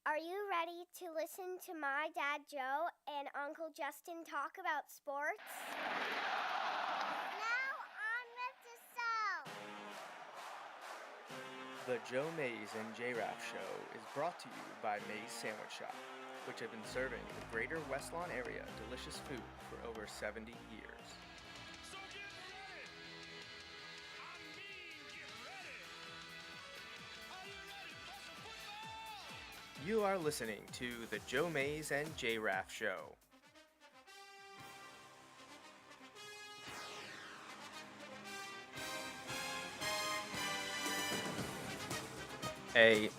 Are you ready to listen to my dad Joe and Uncle Justin talk about sports? Now on with the show. The Joe Mays and J-Raff Show is brought to you by Mays Sandwich Shop, which have been serving the greater West Lawn area delicious food for over 70 years. So get ready! I mean, get ready! Are you ready for some football? You are listening to the Joe Mays and J-Raff Show. A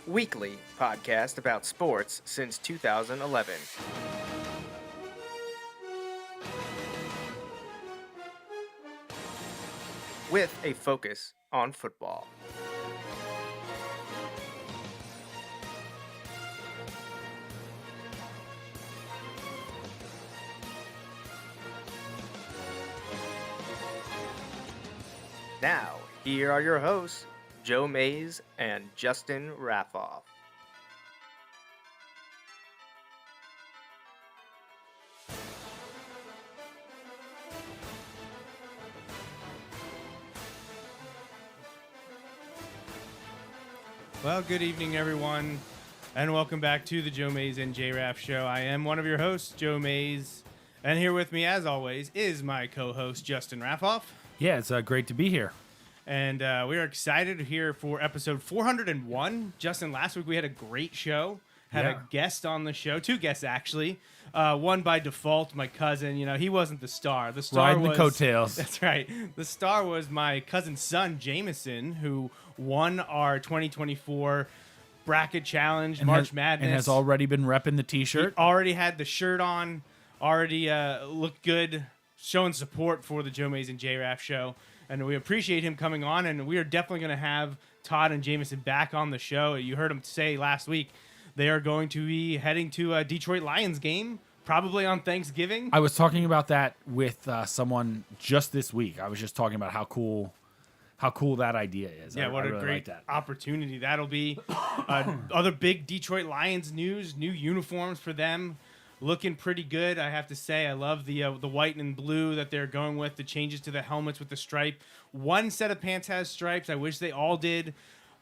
weekly podcast about sports since 2011. With a focus on football. Now, here are your hosts, Joe Mays and Justin Raffoff. Well, good evening, everyone, and welcome back to the Joe Mays and J-Raff Show. I am one of your hosts, Joe Mays, and here with me, as always, is my co-host, Justin Raffoff. Yeah, it's great to be here. And we are excited here for episode 401. Justin, last week we had a great show. Had a guest on the show, two guests actually. One by default, my cousin. You know, he wasn't the star. The star Riding was the coattails. That's right. The star was my cousin's son, Jameson, who won our 2024 bracket challenge, March Madness, and has already been repping the T-shirt. He already had the shirt on. Already looked good, showing support for the Joe Mays and J-Raff Show. And we appreciate him coming on, and we are definitely going to have Todd and Jameson back on the show. You heard him say last week they are going to be heading to a Detroit Lions game, probably on Thanksgiving. I was talking about that with someone just this week. I was just talking about how cool that idea is. Yeah, I what a really great like that. opportunity that'll be. Other big Detroit Lions news, new uniforms for them. Looking pretty good, I have to say. I love the white and blue that they're going with, the changes to the helmets with the stripe. One set of pants has stripes. I wish they all did.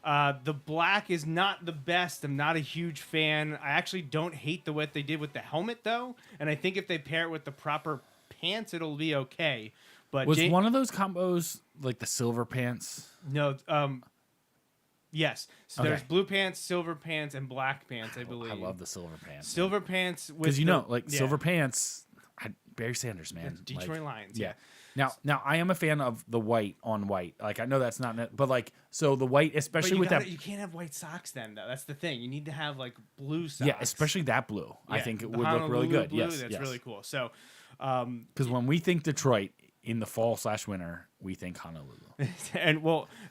The black is not the best. I'm not a huge fan. I actually don't hate what they did with the helmet, though. And I think if they pair it with the proper pants, it'll be okay. But Was one of those combos like the silver pants? No, yes. So Okay. there's blue pants, silver pants, and black pants, I believe. I love the silver pants. Silver pants with Because silver pants. Barry Sanders, man. Detroit Lions. Yeah. Now I am a fan of the white on white. Like I know that's not, but like so the white, especially with that. You can't have white socks then, though. That's the thing. You need to have like blue socks. Yeah, especially that blue. I think it the would look really good. Blue, Yes, that's yes. really cool. So, because when we think Detroit in the fall/winter, we think Honolulu.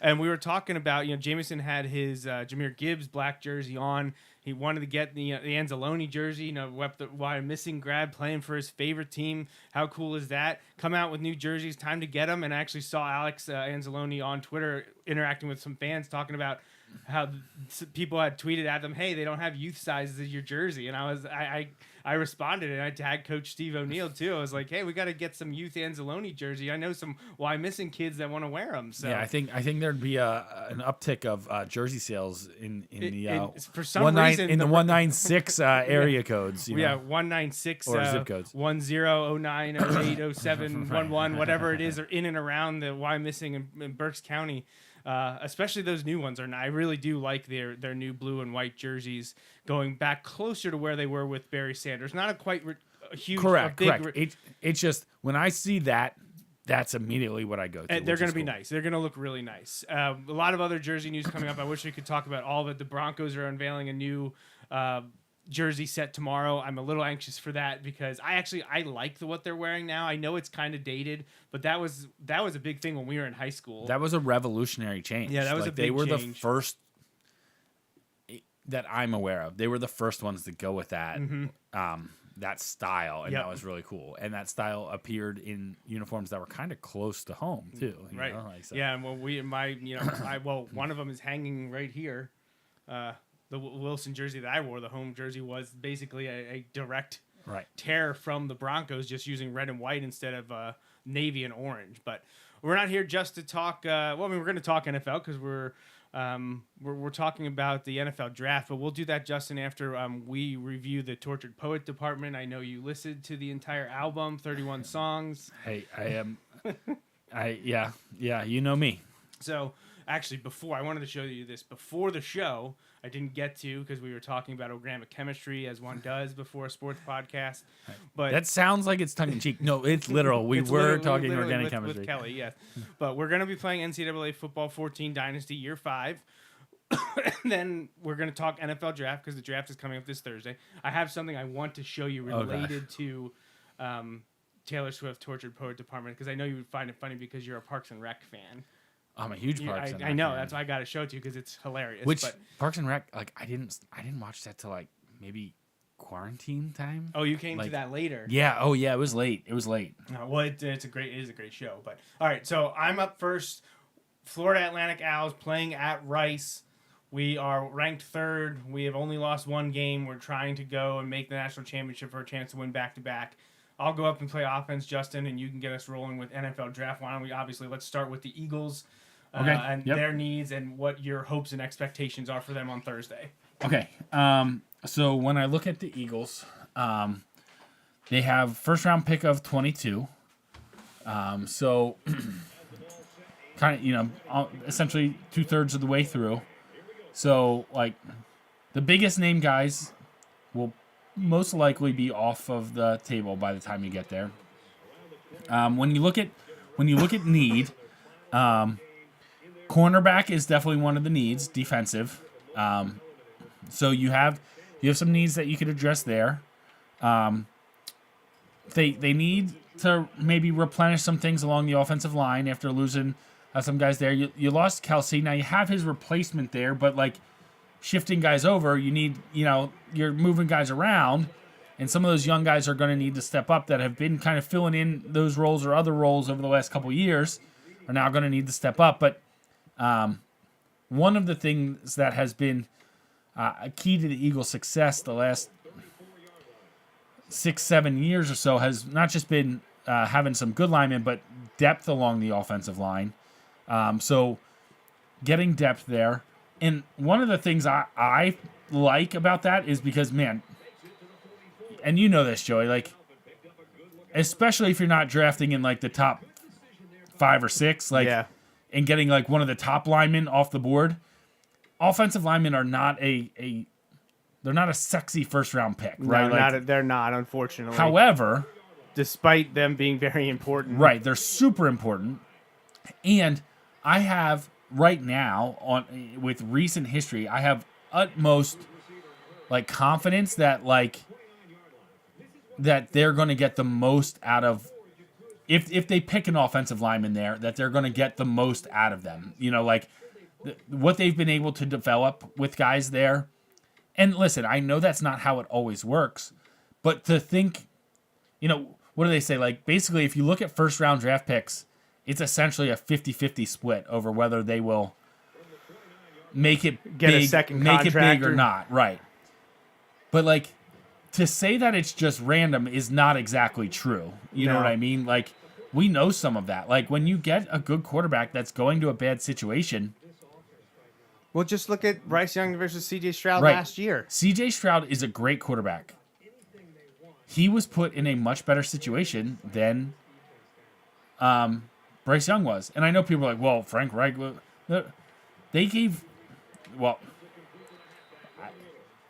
and we were talking about, Jameson had his Jahmyr Gibbs black jersey on. He wanted to get the Anzalone jersey, why missing grad playing for his favorite team. How cool is that? Come out with new jerseys, time to get them. And I actually saw Alex Anzalone on Twitter interacting with some fans talking about how people had tweeted at them, hey, they don't have youth sizes of your jersey. And I responded, and I tagged Coach Steve O'Neill too. I was like, hey, we got to get some youth Anzalone jersey. I know some why missing kids that want to wear them. So yeah, I think there'd be an uptick of jersey sales in the for some reason in the 196 area codes. Yeah, 196 or zip codes 1009080711 whatever it is, or in and around the why missing in Berks County. Especially those new ones I really do like their new blue and white jerseys, going back closer to where they were with Barry Sanders. Not a huge, correct. big. It's just when I see that, that's immediately what I go to. And they're going to be nice. They're going to look really nice. A lot of other jersey news coming up. I wish we could talk about all of it. The Broncos are unveiling a new jersey set tomorrow. I'm a little anxious for that because I like what they're wearing now. I know it's kind of dated, but that was a big thing when we were in high school. That was a revolutionary change. Yeah, that was a big change. They were the first that I'm aware of. They were the first ones to go with that. That style, and that was really cool. And that style appeared in uniforms that were kind of close to home too. Right. Yeah. And one of them is hanging right here. the Wilson jersey that I wore, the home jersey, was basically a direct Right. tear from the Broncos, just using red and white instead of navy and orange. But we're not here just to talk. We're going to talk NFL because we're talking about the NFL draft. But we'll do that, Justin, after we review the Tortured Poet Department. I know you listened to the entire album, 31 songs. Hey, I am. Yeah, you know me. So actually, I wanted to show you this before the show. I didn't get to because we were talking about organic chemistry, as one does before a sports podcast. But That sounds like it's tongue in cheek. No, it's literal. We were talking literally organic with chemistry. with Kelly, yes. But we're going to be playing NCAA Football 14 Dynasty Year 5. And then we're going to talk NFL draft because the draft is coming up this Thursday. I have something I want to show you related to Taylor Swift Tortured Poet Department because I know you would find it funny because you're a Parks and Rec fan. I'm a huge Parks and Rec I know fan. that's why I got to show it to you because it's hilarious. Which but, Parks and Rec, like I didn't watch that till like maybe quarantine time. oh, you came Like, to that later. Yeah. Oh yeah. It was late. Well, it is a great show. But all right, so I'm up first. Florida Atlantic Owls playing at Rice. We are ranked third. We have only lost one game. We're trying to go and make the national championship for a chance to win back-to-back. I'll go up and play offense, Justin, and you can get us rolling with NFL draft. Why don't we let's start with the Eagles and their needs and what your hopes and expectations are for them on Thursday. Okay. So when I look at the Eagles, they have first round pick of 22. So kind of, essentially 2/3 of the way through. So like the biggest name guys will most likely be off of the table by the time you get there. When you look at need, cornerback is definitely one of the needs, defensive. So you have some needs that you could address there. They need to maybe replenish some things along the offensive line after losing some guys there. You lost Kelsey. Now you have his replacement there, but like shifting guys over, you need, you're moving guys around, and some of those young guys are going to need to step up that have been kind of filling in those roles or other roles over the last couple of years are now going to need to step up. But one of the things that has been a key to the Eagles' success the last 6-7 years or so has not just been having some good linemen, but depth along the offensive line. So getting depth there. And one of the things I like about that is because, man, and you know this, Joey, like, especially if you're not drafting in, like, the top 5 or 6, like, and getting, like, one of the top linemen off the board, offensive linemen are not they're not a sexy first-round pick, right? No, they're not, unfortunately. However, despite them being very important. Right, they're super important. And I have right now with recent history, I have utmost like confidence that they're going to get the most out of if they pick an offensive lineman there, that they're going to get the most out of them. What they've been able to develop with guys there. And listen, I know that's not how it always works, but to think, what do they say? Like, basically, if you look at first-round draft picks, it's essentially a 50-50 split over whether they will make it big or not. Right. But, like, to say that it's just random is not exactly true. You know what I mean? Like, we know some of that. Like, when you get a good quarterback that's going to a bad situation. Well, just look at Bryce Young versus C.J. Stroud last year. C.J. Stroud is a great quarterback. He was put in a much better situation than Bryce Young was. And I know people are like, well, Frank Reich, they gave,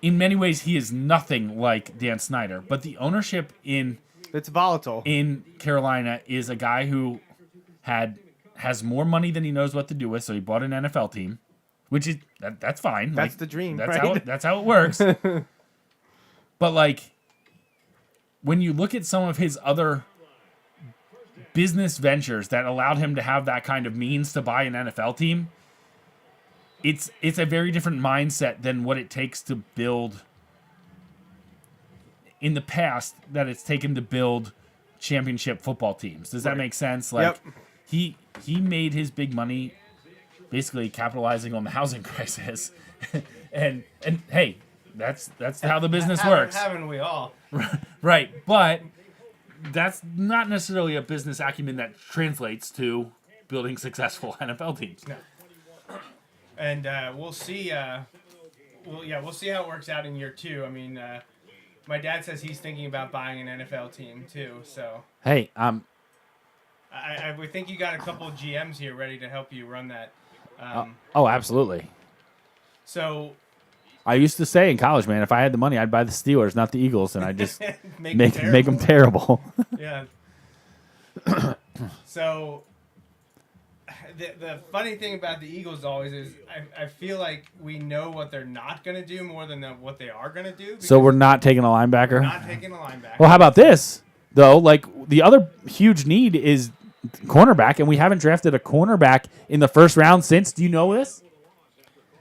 in many ways, he is nothing like Dan Snyder. But the ownership it's volatile in Carolina is a guy who has more money than he knows what to do with, so he bought an NFL team. Which is that's fine. That's the dream. That's how it works. But like, when you look at some of his other business ventures that allowed him to have that kind of means to buy an NFL team, it's a very different mindset than what it takes to build. In the past, that it's taken to build championship football teams. Does that make sense? Like, he made his big money basically capitalizing on the housing crisis And hey, that's how the business works. Haven't we all? Right, but that's not necessarily a business acumen that translates to building successful NFL teams. No. And we'll see. We'll see how it works out in year 2. I mean, my dad says he's thinking about buying an NFL team too. So Hey, I would think you got a couple of GMs here ready to help you run that. oh, absolutely. So I used to say in college, man, if I had the money, I'd buy the Steelers, not the Eagles, and I just make them terrible. Yeah. So the funny thing about the Eagles always is I feel like we know what they're not going to do more than what they are going to do. So we're not taking a linebacker? We're not taking a linebacker. Well, how about this, though? Like, the other huge need is cornerback, and we haven't drafted a cornerback in the first round since. Do you know this?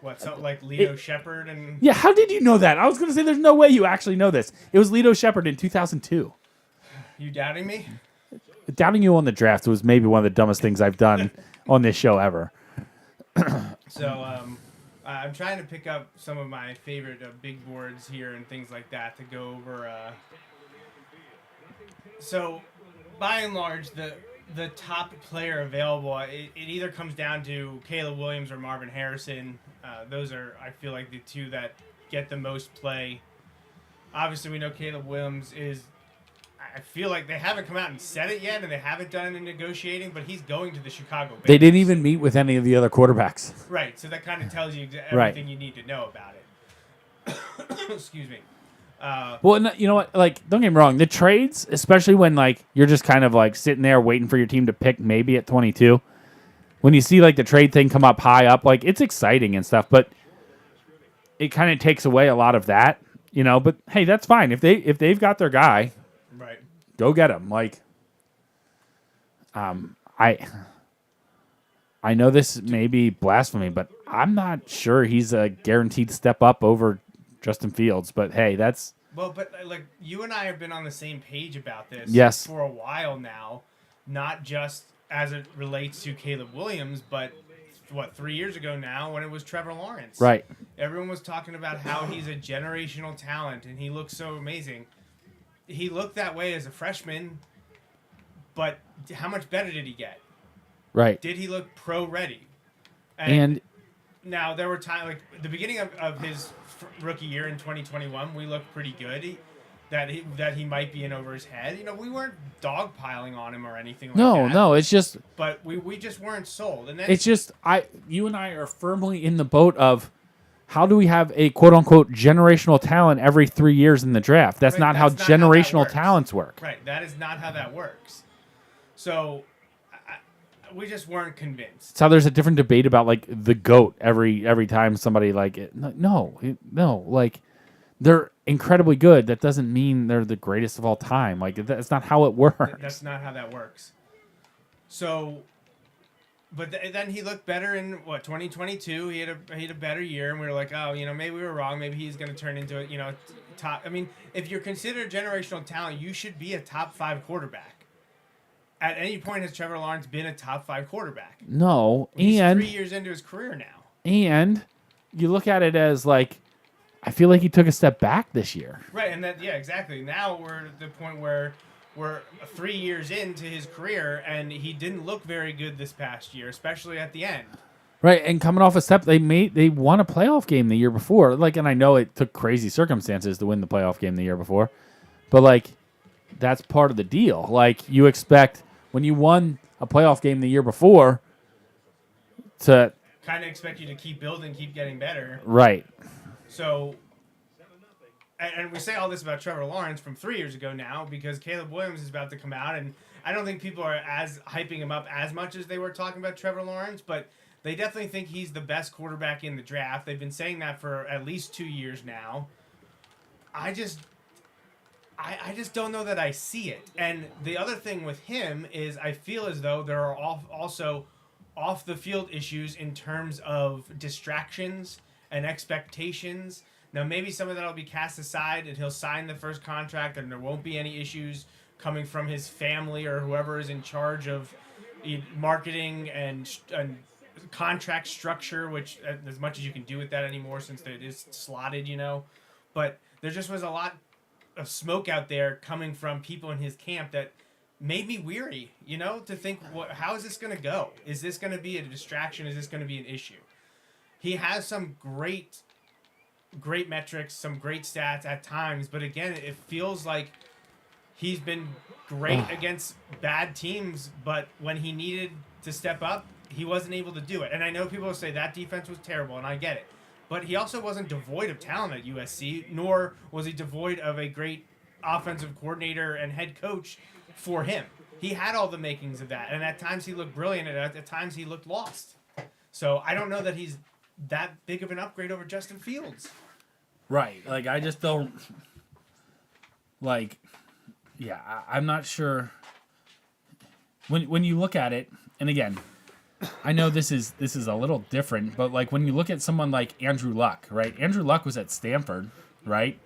What, so like Lito Shepherd and... Yeah, how did you know that? I was going to say there's no way you actually know this. It was Lito Shepherd in 2002. You doubting me? Doubting you on the draft was maybe one of the dumbest things I've done on this show ever. So I'm trying to pick up some of my favorite big boards here and things like that to go over. So by and large, the top player available, it either comes down to Caleb Williams or Marvin Harrison. Those are, I feel like, the two that get the most play. Obviously, we know Caleb Williams is... I feel like they haven't come out and said it yet, and they haven't done any negotiating, but he's going to the Chicago Bears. They didn't even meet with any of the other quarterbacks. Right, so that kind of tells you everything you need to know about it. Excuse me. Well, no, you know what? Like, don't get me wrong. The trades, especially when, like, you're just kind of, like, sitting there waiting for your team to pick maybe at 22, when you see, like, the trade thing come up high up, like, it's exciting and stuff, but it kind of takes away a lot of that, you know? But, hey, that's fine. If they've got their guy... Right. Go get him. Like, I know this may be blasphemy, but I'm not sure he's a guaranteed step up over Justin Fields. But hey, that's... Well, but like you and I have been on the same page about this Yes. for a while now, not just as it relates to Caleb Williams, but 3 years ago now when it was Trevor Lawrence. Right. Everyone was talking about how he's a generational talent and he looks so amazing. He looked that way as a freshman, but how much better did he get? Right. Did he look pro-ready? And now there were times, like the beginning of his rookie year in 2021, we looked pretty good. That he might be in over his head. You know, we weren't dogpiling on him or anything like that. No, it's just... But we just weren't sold. And then It's just, you and I are firmly in the boat of... How do we have a quote-unquote generational talent every 3 years in the draft? That's not how generational talents work. Right. That is not how that works. So we just weren't convinced. So there's a different debate about like the GOAT every time somebody like it. No, like they're incredibly good. That doesn't mean they're the greatest of all time. Like that's not how it works. That's not how that works. So... But then he looked better in 2022. He had a better year, and we were like, oh, you know, maybe we were wrong. Maybe he's going to turn into a, you know, top. I mean, if you're considered generational talent, you should be a top 5 quarterback. At any point has Trevor Lawrence been a top 5 quarterback? No, He's and 3 years into his career now. And you look at it as like, I feel like he took a step back this year. Right, and exactly. Now we're at the point where we're 3 years into his career, and he didn't look very good this past year, especially at the end. Right, and coming off a step, they won a playoff game the year before. Like, and I know it took crazy circumstances to win the playoff game the year before, but like, that's part of the deal. Like, you expect when you won a playoff game the year before to kind of expect you to keep building, keep getting better. Right. So. And we say all this about Trevor Lawrence from 3 years ago now because Caleb Williams is about to come out, and I don't think people are as hyping him up as much as they were talking about Trevor Lawrence, but they definitely think he's the best quarterback in the draft. They've been saying that for at least 2 years now. I just don't know that I see it. And the other thing with him is I feel as though there are also off-the-field issues in terms of distractions and expectations. Now, maybe some of that will be cast aside and he'll sign the first contract and there won't be any issues coming from his family or whoever is in charge of marketing and contract structure, which as much as you can do with that anymore since it is slotted, but there just was a lot of smoke out there coming from people in his camp that made me weary, to think, how is this going to go? Is this going to be a distraction? Is this going to be an issue? He has some great metrics, some great stats at times, but again, it feels like he's been great against bad teams, but when he needed to step up, he wasn't able to do it. And I know people will say that defense was terrible, and I get it. But he also wasn't devoid of talent at USC, nor was he devoid of a great offensive coordinator and head coach for him. He had all the makings of that, and at times he looked brilliant, and at times he looked lost. So I don't know that he's that big of an upgrade over Justin Fields. Right. Like, I just don't... Like, yeah, I'm not sure. When you look at it, and again, I know this is a little different, but like when you look at someone like Andrew Luck, right? Andrew Luck was at Stanford, right?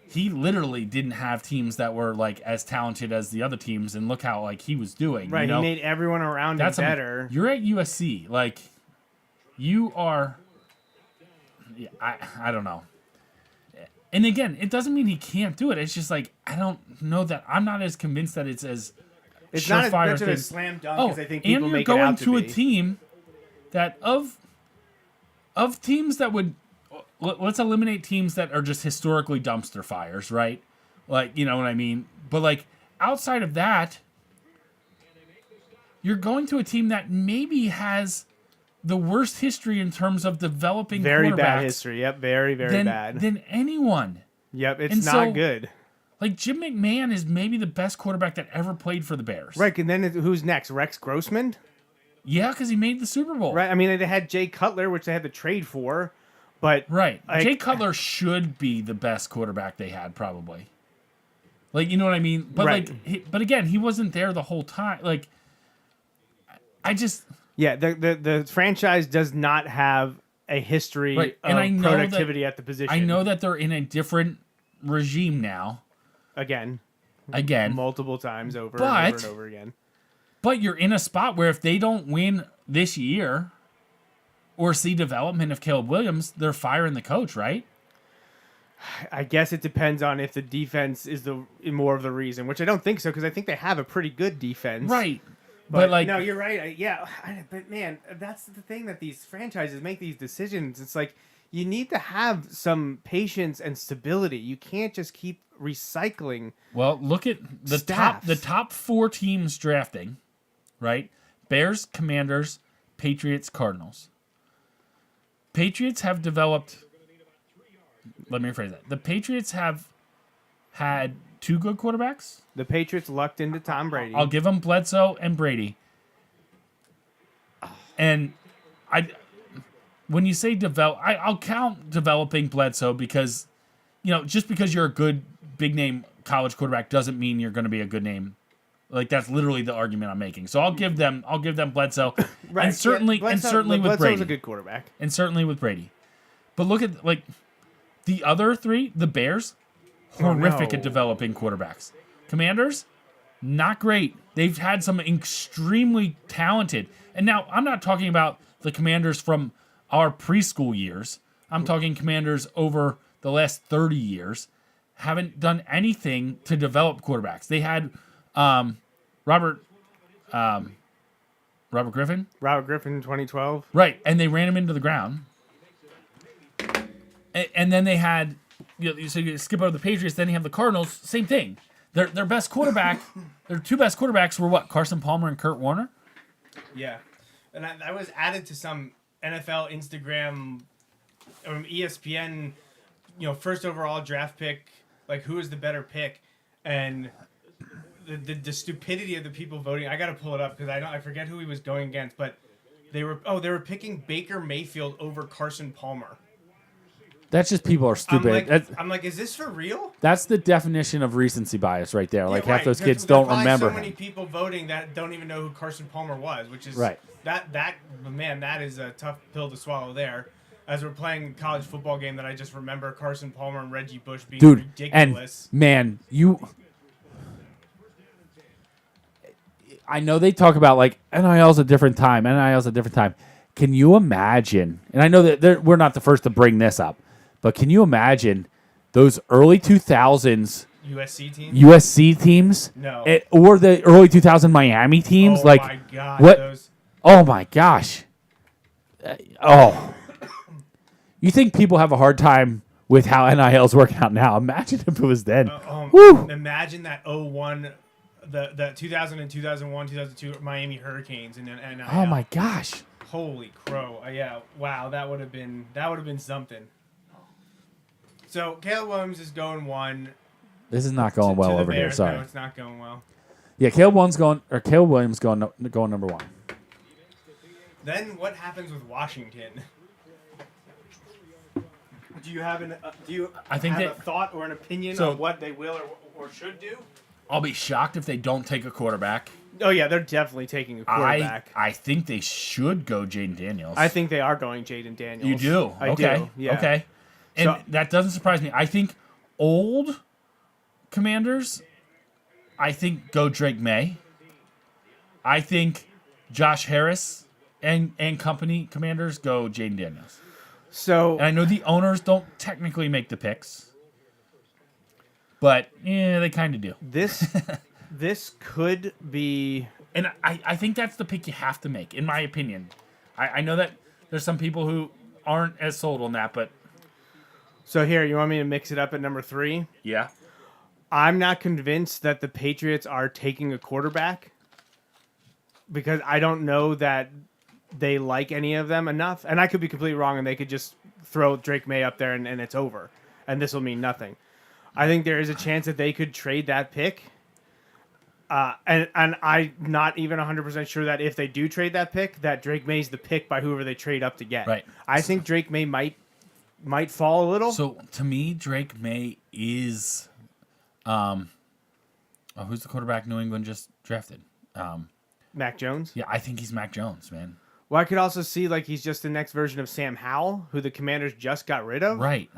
He literally didn't have teams that were like as talented as the other teams, and look how like he was doing. Right, he made everyone around him better. You're at USC, like you are. Yeah, I don't know. And again, it doesn't mean he can't do it. It's just like I don't know that I'm not as convinced that it's as. It's not as much of a slam dunk as I think people make it out to be. And you're going to a team that of teams that would. Let's eliminate teams that are just historically dumpster fires, right? Like, you know what I mean? But, like, outside of that, you're going to a team that maybe has the worst history in terms of developing very quarterbacks. Bad history. Yep, very bad. Than anyone. Yep, it's not good. Like, Jim McMahon is maybe the best quarterback that ever played for the Bears. Right, and then who's next? Rex Grossman? Yeah, because he made the Super Bowl. Right, I mean, they had Jay Cutler, which they had to trade for. But right, Jay Cutler should be the best quarterback they had, probably. Like, you know what I mean? But right. But again, he wasn't there the whole time. Like, I just the franchise does not have a history of productivity at the position. I know that they're in a different regime now. Again, multiple times over and over again. But you're in a spot where if they don't win this year. Or see development of Caleb Williams, they're firing the coach, right? I guess it depends on if the defense is more of the reason, which I don't think so, because I think they have a pretty good defense. Right. But like, no, you're right. But man, that's the thing that these franchises make these decisions. It's like you need to have some patience and stability. You can't just keep recycling. Well, look at the top 4 teams drafting, right? Bears, Commanders, Patriots, Cardinals. Patriots have developed. Let me rephrase that. The Patriots have had 2 good quarterbacks. The Patriots lucked into Tom Brady. I'll give them Bledsoe and Brady. And when you say develop, I'll count developing Bledsoe because, just because you're a good big name college quarterback doesn't mean you're going to be a good name. Like that's literally the argument I'm making. So I'll give them Bledsoe, right. and certainly with Brady. Bledsoe's a good quarterback, and certainly with Brady. But look at like the other 3, the Bears, horrific at developing quarterbacks. Commanders, not great. They've had some extremely talented, and now I'm not talking about the Commanders from our preschool years. I'm talking Commanders over the last 30 years. Haven't done anything to develop quarterbacks. They had. Robert Griffin? Robert Griffin in 2012. Right, and they ran him into the ground. And then they had, so you skip over the Patriots, then you have the Cardinals, same thing. Their best quarterback, their 2 best quarterbacks were what? Carson Palmer and Kurt Warner? Yeah. And I was added to some NFL Instagram, ESPN, first overall draft pick, like who is the better pick? And the stupidity of the people voting. I got to pull it up because I forget who he was going against, but they were picking Baker Mayfield over Carson Palmer. That's just people are stupid. I'm like, is this for real? That's the definition of recency bias right there. Like half those kids don't remember so many people voting that don't even know who Carson Palmer was, which is right. That is a tough pill to swallow there. As we're playing a college football game that I just remember Carson Palmer and Reggie Bush being ridiculous. And man, I know they talk about like NIL's a different time. can you imagine? And I know that we're not the first to bring this up, but can you imagine those early 2000s USC teams? No. Or the early 2000 Miami teams? Oh like my God. what? Oh my gosh. You think people have a hard time with how NIL's working out now? Imagine if it was then. Woo! Imagine that 01, the 2000 and 2001, 2002 Miami Hurricanes and NIL. Oh my gosh. Holy crow! Yeah, wow, that would have been something. So Caleb Williams is going 1. This is not going well to the over here. Bears. Sorry. No, it's not going well. Yeah, Caleb Williams going number 1. Then what happens with Washington? Do you have a thought or an opinion on what they will or should do? I'll be shocked if they don't take a quarterback. Oh yeah, they're definitely taking a quarterback. I think they should go Jaden Daniels. I think they are going Jaden Daniels. You do? I okay. do. Yeah. Okay. And that doesn't surprise me. I think old Commanders, I think go Drake May. I think Josh Harris and company Commanders go Jaden Daniels. So and I know the owners don't technically make the picks, but yeah, they kind of do. This could be, and I think that's the pick you have to make, in my opinion. I know that there's some people who aren't as sold on that, but so here, you want me to mix it up at number 3? Yeah. I'm not convinced that the Patriots are taking a quarterback because I don't know that they like any of them enough. And I could be completely wrong, and they could just throw Drake May up there and it's over. And this will mean nothing. I think there is a chance that they could trade that pick. And I'm not even 100% sure that if they do trade that pick, that Drake May's the pick by whoever they trade up to get. Right. I think Drake May might fall a little. So to me, Drake May is, who's the quarterback New England just drafted? Mac Jones. Yeah, I think he's Mac Jones, man. Well, I could also see like he's just the next version of Sam Howell, who the Commanders just got rid of. Right.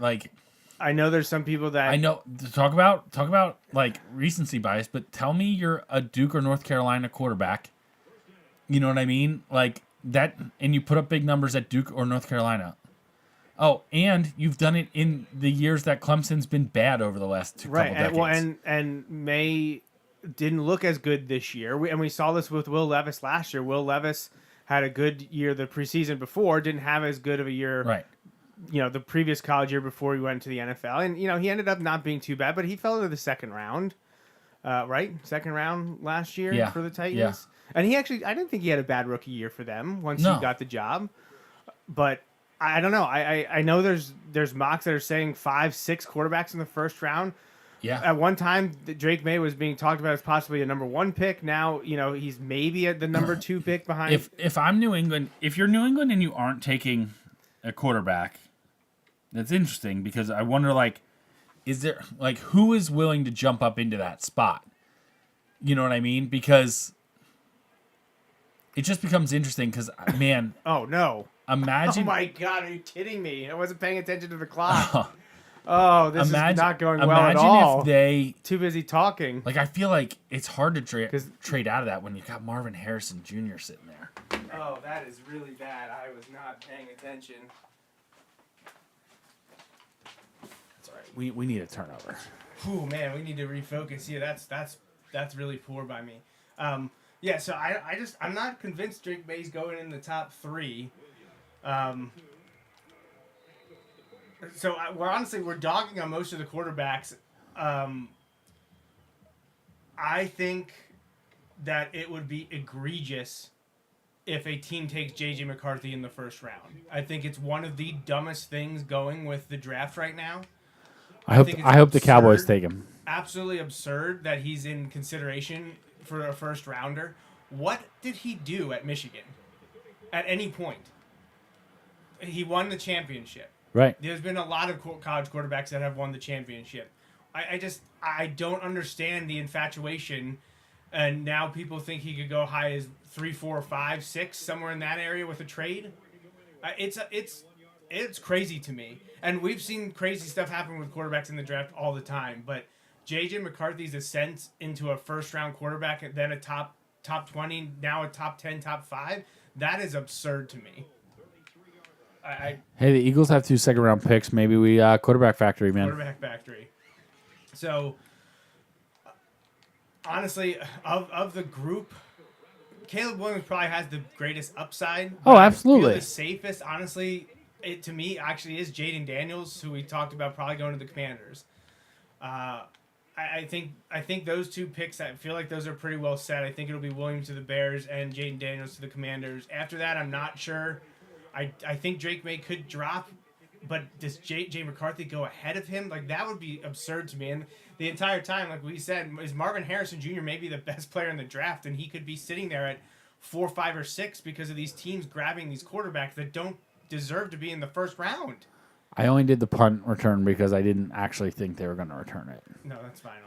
Like, I know there's some people that I know talk about like recency bias, but tell me you're a Duke or North Carolina quarterback. You know what I mean? Like that, and you put up big numbers at Duke or North Carolina. Oh, and you've done it in the years that Clemson's been bad over the last couple decades. Well, and May didn't look as good this year. We saw this with Will Levis last year. Will Levis had a good year the preseason before, didn't have as good of a year. Right. The previous college year before he went to the NFL. And, he ended up not being too bad, but he fell into the second round, right? Second round last year for the Titans. Yeah. And I didn't think he had a bad rookie year for them once he got the job. But I don't know. I know there's mocks that are saying 5-6 quarterbacks in the first round. Yeah. At one time, Drake May was being talked about as possibly a number 1 pick. Now, he's maybe at the number 2 pick behind. If I'm New England, if you're New England and you aren't taking a quarterback, that's interesting because I wonder, is there, who is willing to jump up into that spot? You know what I mean? Because it just becomes interesting because, man. Oh, no. Imagine. Oh, my God. Are you kidding me? I wasn't paying attention to the clock. Oh, this is not going well at all. Imagine if they... Too busy talking. I feel like it's hard to trade out of that when you've got Marvin Harrison Jr. sitting there. Oh, that is really bad. I was not paying attention. That's all right. We need a turnover. Ooh, man, we need to refocus. Yeah, that's really poor by me. Yeah, so I'm not convinced Drake May's going in the top 3. So we're dogging on most of the quarterbacks. I think that it would be egregious if a team takes J.J. McCarthy in the first round. I think it's one of the dumbest things going with the draft right now. I hope the Cowboys take him. Absolutely absurd that he's in consideration for a first rounder. What did he do at Michigan? At any point, he won the championship. Right. There's been a lot of college quarterbacks that have won the championship. I don't understand the infatuation, and now people think he could go high as 3, 4, 5, 6, somewhere in that area with a trade. It's crazy to me, and we've seen crazy stuff happen with quarterbacks in the draft all the time. But J.J. McCarthy's ascent into a first-round quarterback and then a top top 20, now a top 10, top 5. That is absurd to me. Hey, the Eagles have 2 second-round picks. Maybe we quarterback factory, man. Quarterback factory. So, honestly, of the group, Caleb Williams probably has the greatest upside. Oh, but absolutely. I feel the safest, honestly, it to me actually is Jaden Daniels, who we talked about probably going to the Commanders. I think those 2 picks, I feel like those are pretty well set. I think it'll be Williams to the Bears and Jaden Daniels to the Commanders. After that, I'm not sure. I think Drake May could drop, but does J. McCarthy go ahead of him? Like, that would be absurd to me. And the entire time, like we said, is Marvin Harrison Jr. maybe the best player in the draft, and he could be sitting there at 4, 5, or 6 because of these teams grabbing these quarterbacks that don't deserve to be in the first round. I only did the punt return because I didn't actually think they were going to return it. No, that's fine.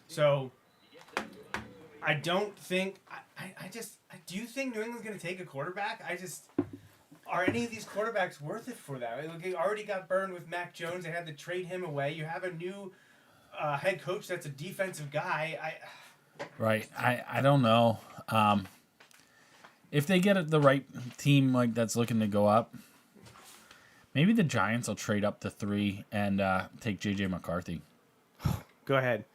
So, I don't think... do you think New England's going to take a quarterback? Are any of these quarterbacks worth it for that? Like, they already got burned with Mac Jones. They had to trade him away. You have a new head coach that's a defensive guy. Right. I don't know. If they get the right team like that's looking to go up, maybe the Giants will trade up to 3 and take J.J. McCarthy. Go ahead.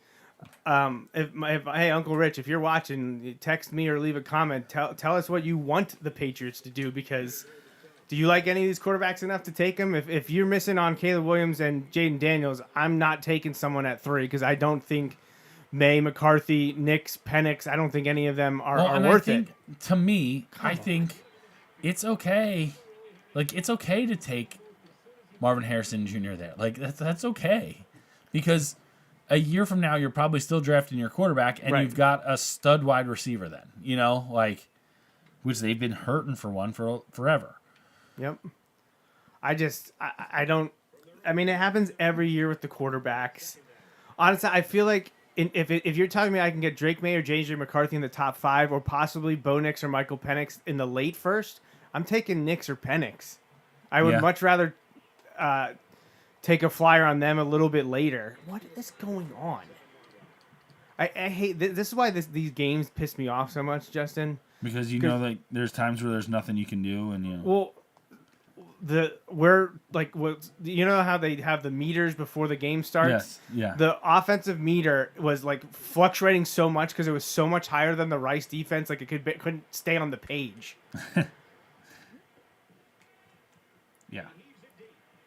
Hey, Uncle Rich, if you're watching, text me or leave a comment. Tell us what you want the Patriots to do, because do you like any of these quarterbacks enough to take them? If you're missing on Caleb Williams and Jaden Daniels, I'm not taking someone at 3 because I don't think May, McCarthy, Nix, Penix, I don't think any of them are worth it. To me, I think it's okay. Like, it's okay to take Marvin Harrison Jr. there. Like, that's okay. Because a year from now, you're probably still drafting your quarterback, and you've got a stud wide receiver then. You know, like, which they've been hurting for one for forever. Yep. I don't. I mean, it happens every year with the quarterbacks. Honestly, I feel like if you're telling me I can get Drake May or J.J. McCarthy in the top 5, or possibly Bo Nix or Michael Penix in the late first, I'm taking Nix or Penix. I would much rather take a flyer on them a little bit later. What is going on? I hate this. Is why these games piss me off so much, Justin. Because you know, like, there's times where there's nothing you can do, and you know. Well, you know how they have the meters before the game starts? Yes, yeah. The offensive meter was like fluctuating so much because it was so much higher than the Rice defense, like it couldn't stay on the page. Yeah.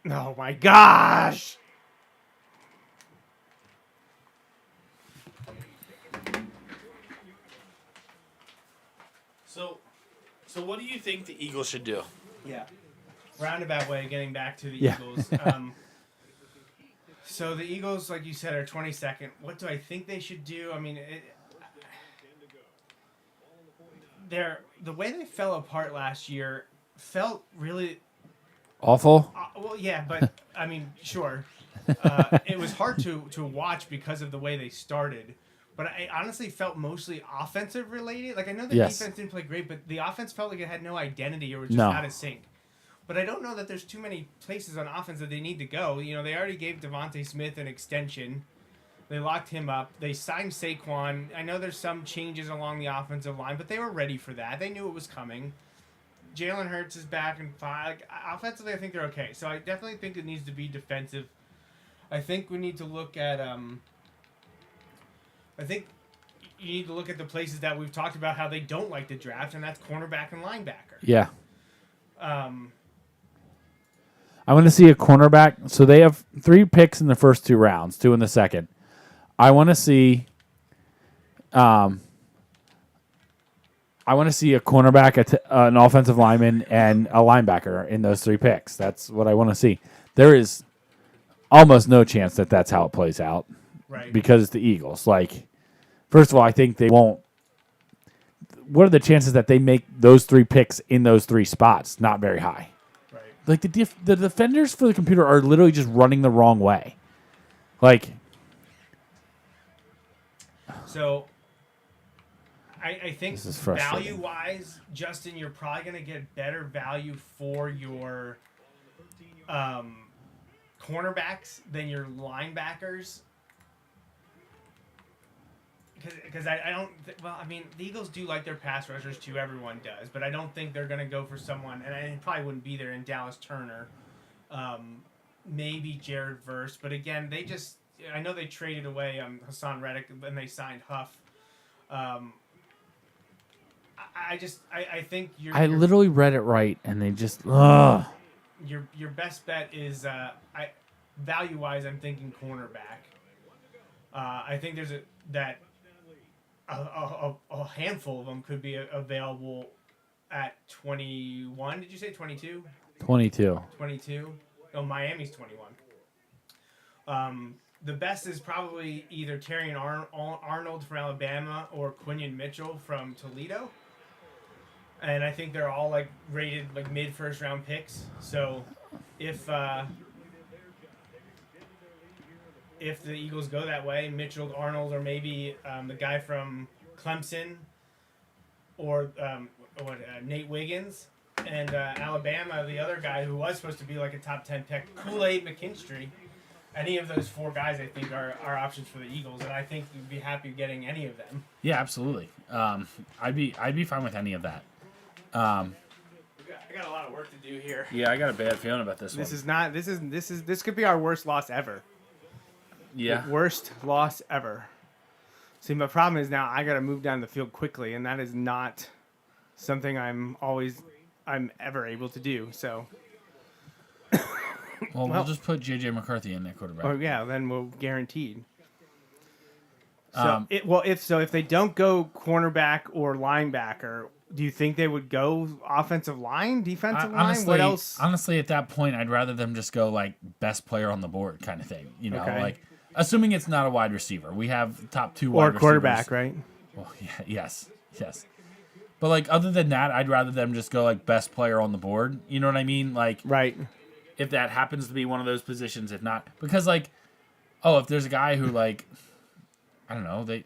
Oh my gosh! So what do you think the Eagles should do? Yeah. Roundabout way, getting back to the Yeah. Eagles. So the Eagles, like you said, are 22nd. What do I think they should do? I mean, the way they fell apart last year felt really Awful. well. Yeah, but I mean, sure. It was hard to watch because of the way they started. But I honestly felt mostly offensive related. Like, I know the defense didn't play great, but the offense felt like it had no identity or was just out of sync. But I don't know that there's too many places on offense that they need to go. You know, they already gave Devontae Smith an extension. They locked him up. They signed Saquon. I know there's some changes along the offensive line, but they were ready for that. They knew it was coming. Jalen Hurts is back and fine. Like, offensively, I think they're okay. So I definitely think it needs to be defensive. I think we need to look at I think you need to look at the places that we've talked about how they don't like to draft, and that's cornerback and linebacker. Yeah. I want to see a cornerback. So they have 3 picks in the first 2 rounds, 2 in the second. I want to see a cornerback, an offensive lineman, and a linebacker in those 3 picks. That's what I want to see. There is almost no chance that that's how it plays out. Right. Because it's the Eagles. Like, first of all, I think they won't. What are the chances that they make those 3 picks in those 3 spots? Not very high. Right. Like, the defenders for the computer are literally just running the wrong way. Like. So, I think This is frustrating. value-wise, Justin, you're probably going to get better value for your cornerbacks than your linebackers. because I don't. Well, I mean, the Eagles do like their pass rushers too. Everyone does, but I don't think they're going to go for someone. And I probably wouldn't be there in Dallas Turner, maybe Jared Verse. But again, they just. I know they traded away Hassan Reddick and they signed Huff. I think I literally read it right, and they just ugh. Your best bet is value wise. I'm thinking cornerback. I think there's a handful of them could be available at 21. Did you say 22? 22. 22. Oh, Miami's 21. The best is probably either Terrion Arnold from Alabama or Quinion Mitchell from Toledo. And I think they're all like rated like mid first round picks. So if the Eagles go that way, Mitchell, Arnold, or maybe the guy from Clemson or Nate Wiggins, and Alabama, the other guy who was supposed to be like a top 10 pick, Kool-Aid McKinstry. Any of those four guys, I think, are options for the Eagles, and I think you'd be happy getting any of them. Yeah, absolutely. I'd be fine with any of that. I got a lot of work to do here. Yeah, I got a bad feeling about this one. This could be our worst loss ever. Yeah. Worst loss ever. See, my problem is now I got to move down the field quickly, and that is not something I'm ever able to do. So. Well, we'll just put J.J. McCarthy in that quarterback. Oh yeah, then we'll guaranteed. So if they don't go cornerback or linebacker, do you think they would go offensive line, defensive line? What else? Honestly, at that point, I'd rather them just go like best player on the board kind of thing. You know, Okay. like assuming it's not a wide receiver. We have top two Or wide quarterback, receivers. right? Well, yeah, yes. But like other than that, I'd rather them just go like best player on the board. You know what I mean? Like Right. if that happens to be one of those positions, if not, because like, if there's a guy who like, I don't know, they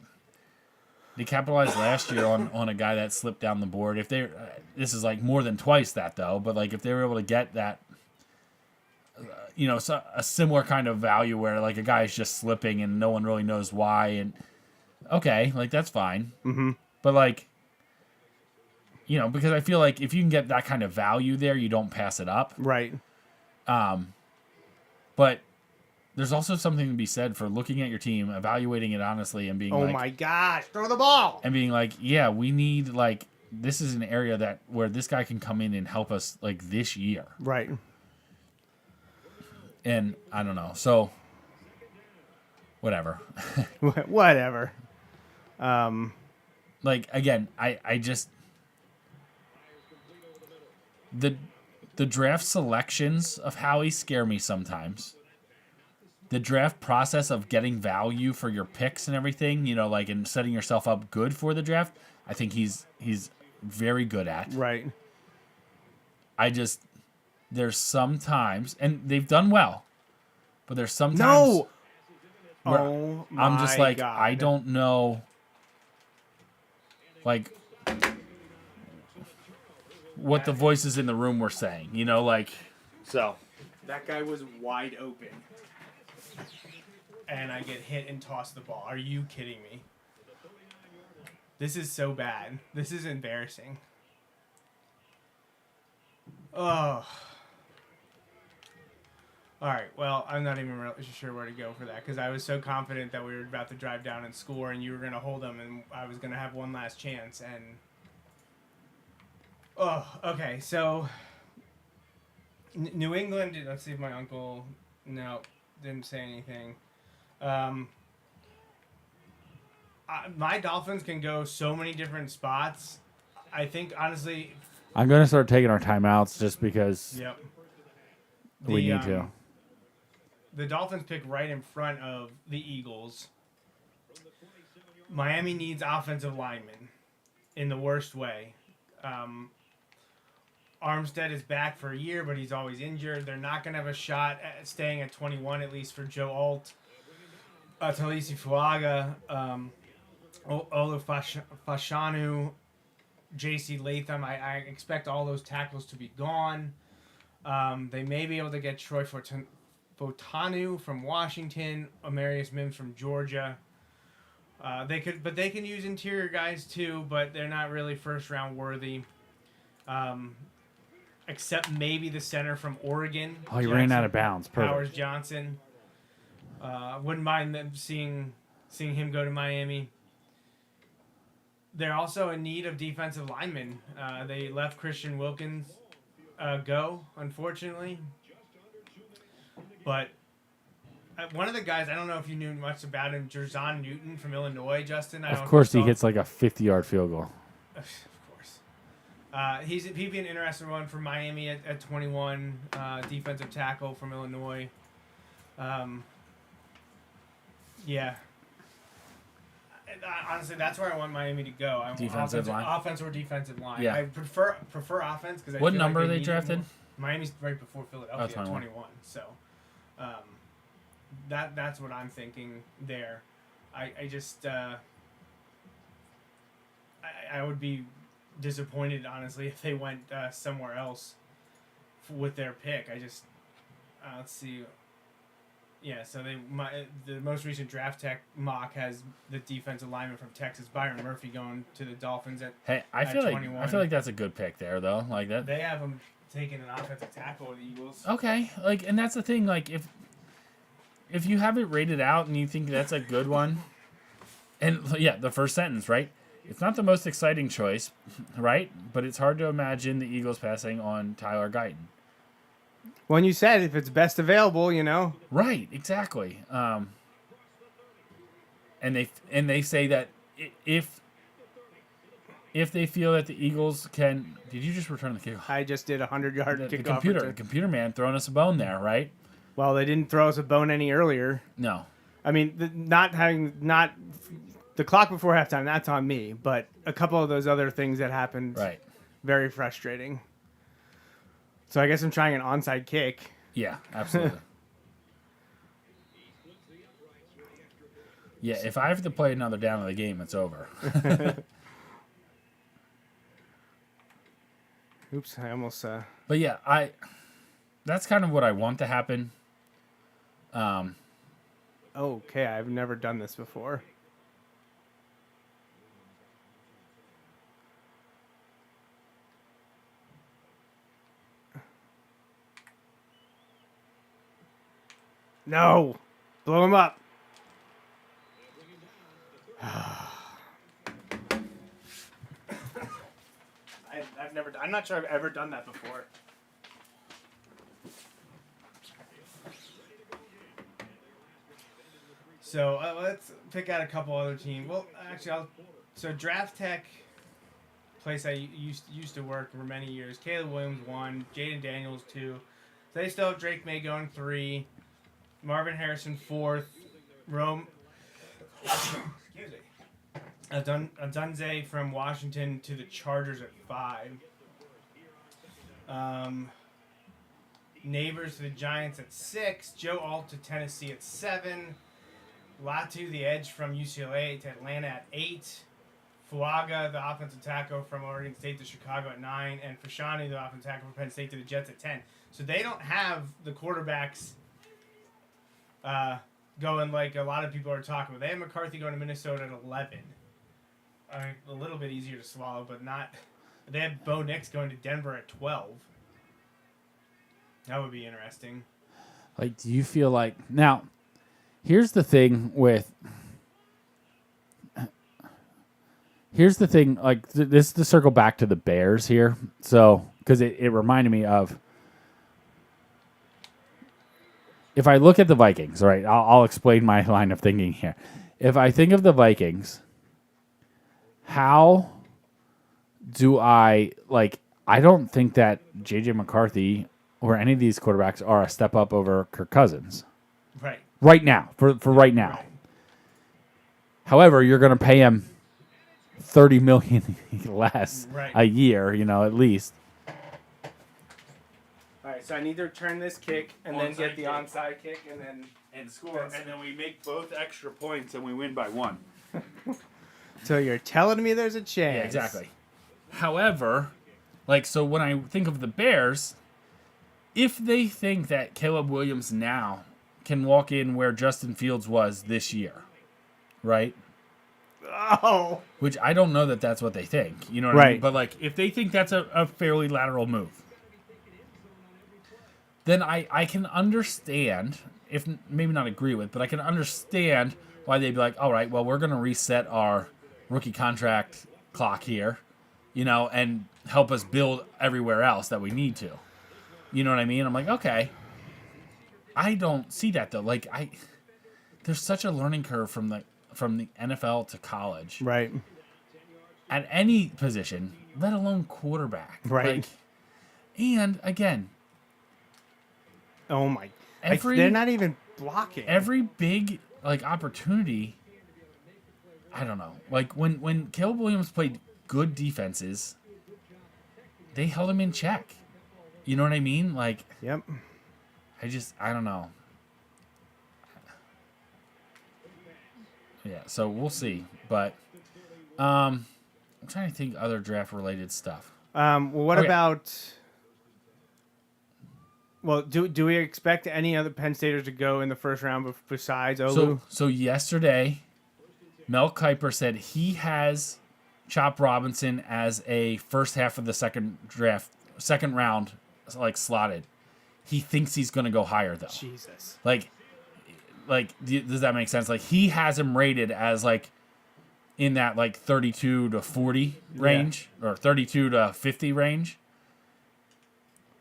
capitalized last year on a guy that slipped down the board. If they, this is like more than twice that though, but like if they were able to get that, so a similar kind of value where like a guy is just slipping and no one really knows why, and okay, like that's fine. Mm-hmm. But like, because I feel like if you can get that kind of value there, you don't pass it up. Right. But there's also something to be said for looking at your team, evaluating it honestly, and being Oh like, my gosh, throw the ball. and being like, yeah, we need like this is an area where this guy can come in and help us like this year. Right. And I don't know, so whatever. Whatever. Like again, I just the draft selections of Howie scare me sometimes. The draft process of getting value for your picks and everything, like and setting yourself up good for the draft, I think he's very good at. Right. There's sometimes, and they've done well, but there's sometimes No. where Oh my I'm just like, God. I don't know, like what the voices in the room were saying, so. That guy was wide open. And I get hit and toss the ball. Are you kidding me? This is so bad. This is embarrassing. Oh. All right. Well, I'm not even really sure where to go for that because I was so confident that we were about to drive down and score and you were going to hold them and I was going to have one last chance. And okay. So New England. Let's see if my uncle. No, didn't say anything. My Dolphins can go so many different spots. I think honestly. I'm going to start taking our timeouts just because Yep. we need to. The Dolphins pick right in front of the Eagles. Miami needs offensive linemen in the worst way. Armstead is back for a year, but he's always injured. They're not going to have a shot at staying at 21, at least for Joe Alt, Talisi Fuaga, Olu Fashanu, J.C. Latham. I expect all those tackles to be gone. They may be able to get Troy Fotanu from Washington, Amarius Mims from Georgia. They can use interior guys too, but they're not really first round worthy. Except maybe the center from Oregon. Oh, he ran out of bounds. Powers Perfect. Johnson. Wouldn't mind them seeing him go to Miami. They're also in need of defensive linemen. They let Christian Wilkins go, unfortunately. But one of the guys, I don't know if you knew much about him, Jerzon Newton from Illinois, Justin. Of course, he hits like a 50-yard field goal. Of course. He'd be an interesting one for Miami at 21, defensive tackle from Illinois. Yeah. Honestly, that's where I want Miami to go. Defensive line? Offense or defensive line. Yeah. I prefer offense because What number are they drafted? Miami's right before Philadelphia, 21. 21. So that's what I'm thinking there. I just I would be disappointed, honestly, if they went somewhere else with their pick. I just let's see. Yeah, so the most recent Draft Tech mock has the defensive lineman from Texas, Byron Murphy, going to the Dolphins at. Hey, I feel 21. like that's a good pick there though. Like that. They have him taking an offensive tackle with the Eagles. Okay, like, and that's the thing. Like, if you have it rated out and you think that's a good one, and yeah, the first sentence, right? It's not the most exciting choice, right? But it's hard to imagine the Eagles passing on Tyler Guyton. When you said if it's best available, you know. Right, exactly. And they say that if they feel that the Eagles can, did you just return the kickoff? I just did a 100-yard The kickoff. computer man throwing us a bone there, right? Well, they didn't throw us a bone any earlier. No. I mean, the clock before halftime, that's on me. But a couple of those other things that happened, Right. very frustrating. So I guess I'm trying an onside kick. Yeah, absolutely. Yeah, if I have to play another down of the game, it's over. Oops, I almost. But yeah, that's kind of what I want to happen. Okay, I've never done this before. No, blow him up. I'm not sure I've ever done that before. So let's pick out a couple other teams. Well, actually, so Draft Tech, place I used to work for many years. Caleb Williams 1, Jaden Daniels 2. So they still have Drake May going 3, Marvin Harrison 4th, Rome. Excuse me. Adunze from Washington to the Chargers at 5. Neighbors to the Giants at 6. Joe Alt to Tennessee at 7. Latu, the edge from UCLA to Atlanta at 8. Fuaga, the offensive tackle from Oregon State to Chicago at 9. And Fashanu, the offensive tackle from Penn State to the Jets at 10. So they don't have the quarterbacks going like a lot of people are talking about. They have McCarthy going to Minnesota at 11. A little bit easier to swallow, but not. They have Bo Nix going to Denver at 12. That would be interesting. Like, do you feel like now? Here's the thing with. Here's the thing, like this is to circle back to the Bears here. So, because it reminded me of. If I look at the Vikings, all right, I'll explain my line of thinking here. If I think of the Vikings, how do I don't think that J.J. McCarthy or any of these quarterbacks are a step up over Kirk Cousins. Right. Right now, for right now. Right. However, you're going to pay him $30 million less Right. a year, at least. All right, so I need to return this kick and then get the onside kick and then score, and then we make both extra points and we win by 1. So you're telling me there's a chance? Yeah, exactly. However, so when I think of the Bears, if they think that Caleb Williams now can walk in where Justin Fields was this year, right? Oh. Which I don't know that that's what they think. You know what I Right. mean? But, like, if they think that's a fairly lateral move, then I can understand, if maybe not agree with, but I can understand why they'd be like, all right, well, we're going to reset our rookie contract clock here, and help us build everywhere else that we need to. You know what I mean? I'm like, okay. I don't see that, though. Like, there's such a learning curve from the NFL to college. Right. At any position, let alone quarterback. Right. Like, and, again, Oh my! Every- they're not even blocking. every big opportunity, I don't know. Like when Caleb Williams played good defenses, they held him in check. You know what I mean? Like, Yep. I don't know. Yeah, so we'll see. But I'm trying to think other draft related stuff. Well, what Okay. about? Well, do we expect any other Penn Staters to go in the first round besides Olu? So yesterday, Mel Kiper said he has Chop Robinson as a first half of the second round, like slotted. He thinks he's going to go higher though. Jesus. Like, does that make sense? Like, he has him rated as like in that like 32 to 40 range or 32 to 50 range.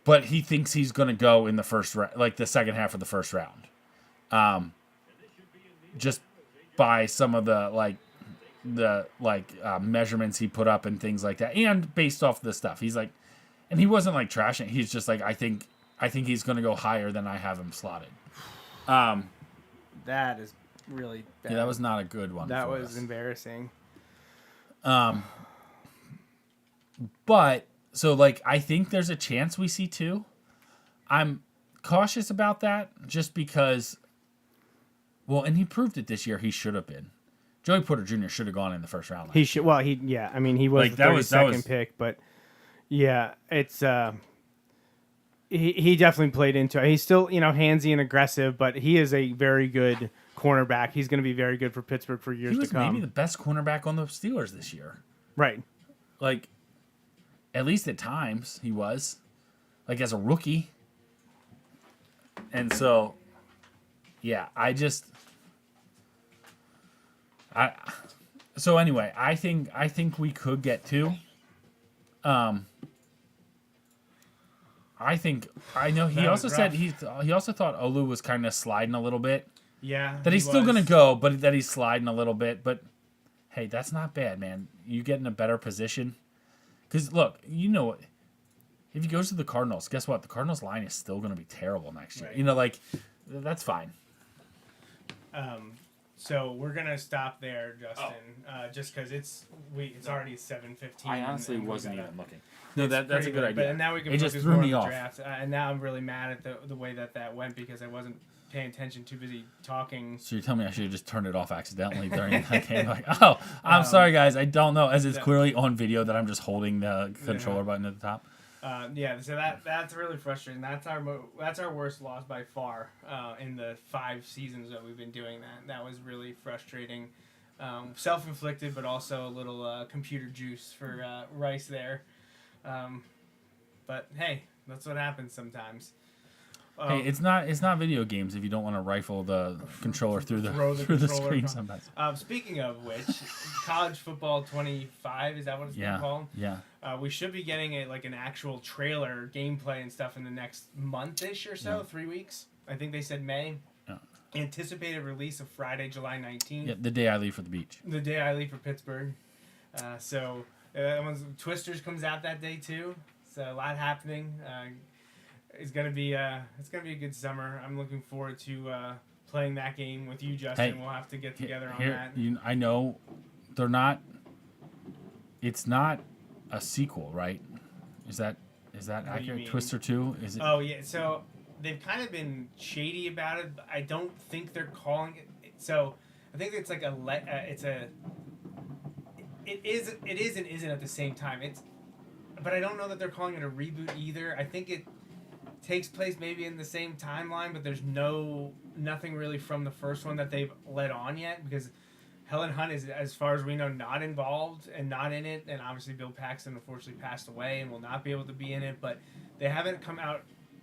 But he thinks he's going to go in the the second half of the first round. Just by some of the measurements he put up and things like that. And based off the stuff. He's like, and he wasn't like trashing. He's just like, I think he's going to go higher than I have him slotted. That is really bad. Yeah, that was not a good one. That for was us. embarrassing. But so like I think there's a chance we see two. I'm cautious about that just because. Well, and he proved it this year. He should have been. Joey Porter Jr. should have gone in the first round. He should. Well, he he was Like, the that was- 32nd pick, but yeah, it's he definitely played into it. He's still handsy and aggressive, but he is a very good cornerback. He's going to be very good for Pittsburgh for years He was to come. maybe the best cornerback on the Steelers this year. Right. Like, at least at times he was, like as a rookie. And so, yeah, so anyway, I think we could get two. I know he That also was said rough. he also thought Olu was kind of sliding a little bit. Yeah. That he's still going to go, but that he's sliding a little bit. But, hey, that's not bad, man. You get in a better position. Because, look, if he goes to the Cardinals, guess what? The Cardinals line is still going to be terrible next year. Right. That's fine. So we're gonna stop there, Justin, just because it's already 7:15. looking. No, that's a good idea. But now we can It focus just threw more me on the off. draft. And now I'm really mad at the way that went because I wasn't paying attention, too busy talking. So you're telling me I should have just turned it off accidentally during that game? Like, oh, I'm sorry, guys. I don't know. As it's clearly on video that I'm just holding the controller button at the top. So that's really frustrating. That's our worst loss by far in the 5 seasons that we've been doing that. That was really frustrating, self-inflicted, but also a little computer juice for Rice there. But hey, that's what happens sometimes. Hey, it's not video games if you don't want to rifle the controller through the Throw the through the controller screen from- sometimes. Speaking of which, College Football 25, is that what it's been called? Yeah. We should be getting an actual trailer, gameplay, and stuff in the next month-ish or so, 3 weeks. I think they said May. Yeah. Anticipated release of Friday, July 19th. Yeah, the day I leave for the beach. The day I leave for Pittsburgh. Twisters comes out that day too. So a lot happening. It's gonna be a good summer. I'm looking forward to playing that game with you, Justin. Hey, We'll have to get together on Here, that. I know they're not. It's not a sequel, right? Is that What do you accurate? mean? Twister 2? Is it? Oh yeah, so they've kind of been shady about it. But I don't think they're calling it. So I think it's like it is and isn't at the same time. But I don't know that they're calling it a reboot either. I think it takes place maybe in the same timeline, but there's nothing really from the first one that they've let on yet because Helen Hunt is, as far as we know, not involved and not in it. And obviously Bill Paxton unfortunately passed away and will not be able to be in it. But they haven't come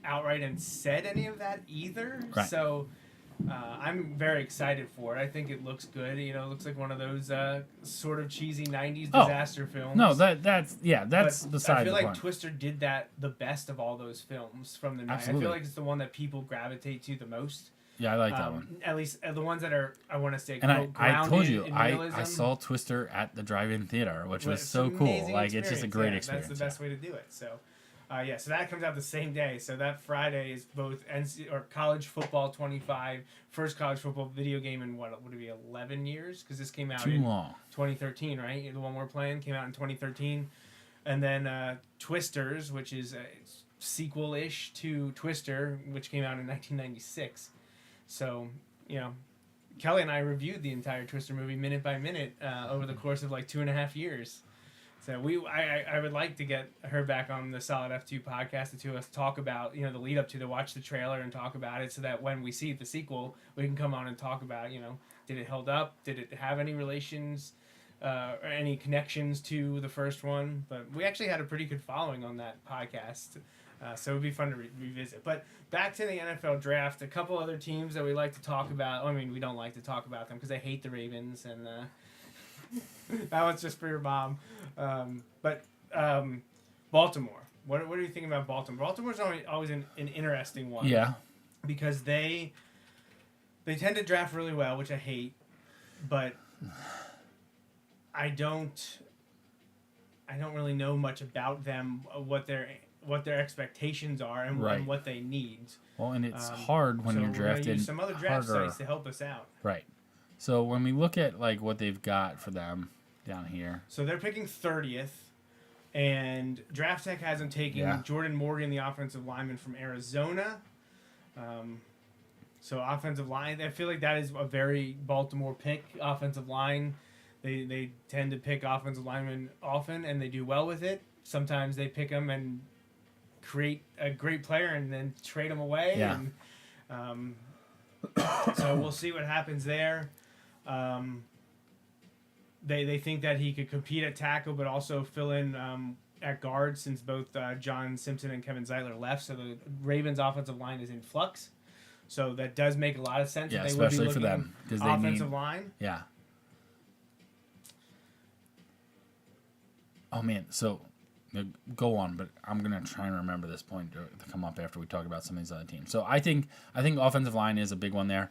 outright and said any of that either. Right. So I'm very excited for it. I think it looks good. You know, it looks like one of those sort of cheesy 90s disaster films. No, that's But beside I feel the like point. Twister did that the best of all those films from the 90s. I Absolutely. feel like it's the one that people gravitate to the most. Yeah, I like that one. At least the ones that are, I want to say, And quote, I told grounded you, in I realism. saw Twister at the drive-in theater, which was It's so an cool. amazing Like, it's just a great experience. That's the best way to do it. So, so that comes out the same day. So that Friday is both College Football 25, first college football video game in what would it be, 11 years? Because this came out Too in long. 2013, right? The one we're playing came out in 2013. And then Twisters, which is a sequel-ish to Twister, which came out in 1996. So, you know, Kelly and I reviewed the entire Twister movie minute by minute over the course of like 2.5 years. So I would like to get her back on the Solid F2 podcast, the two of us talk about, you know, the lead up to watch the trailer and talk about it so that when we see the sequel, we can come on and talk about, you know, did it hold up? Did it have any relations or any connections to the first one? But we actually had a pretty good following on that podcast. So it would be fun to revisit. But back to the NFL draft, a couple other teams that we like to talk about. I mean, we don't like to talk about them because I hate the Ravens, and that one's just for your mom. But Baltimore. What do you think about Baltimore? Baltimore's always an interesting one. Yeah. Because they tend to draft really well, which I hate, but I don't really know much about them, what their expectations are and, Right. and what they need. Well, and it's hard when so you're we're gonna drafting use some other draft harder. sites to help us out. Right. So when we look at like what they've got for them down here. So they're picking 30th, and Draft Tech has them taking Yeah. Jordan Morgan, the offensive lineman from Arizona. So offensive line, I feel like that is a very Baltimore pick. Offensive line, they tend to pick offensive linemen often, and they do well with it. Sometimes they pick them and create a great player and then trade them away. Yeah. And, so we'll see what happens there. They think that he could compete at tackle, but also fill in at guard since both John Simpson and Kevin Zeitler left. So the Ravens' offensive line is in flux. So that does make a lot of sense. Yeah, that they would be especially for looking them, 'cause they offensive need- line. Yeah. Oh man, so go on, but I'm gonna try and remember this point to come up after we talk about some of these other teams. So I think offensive line is a big one there.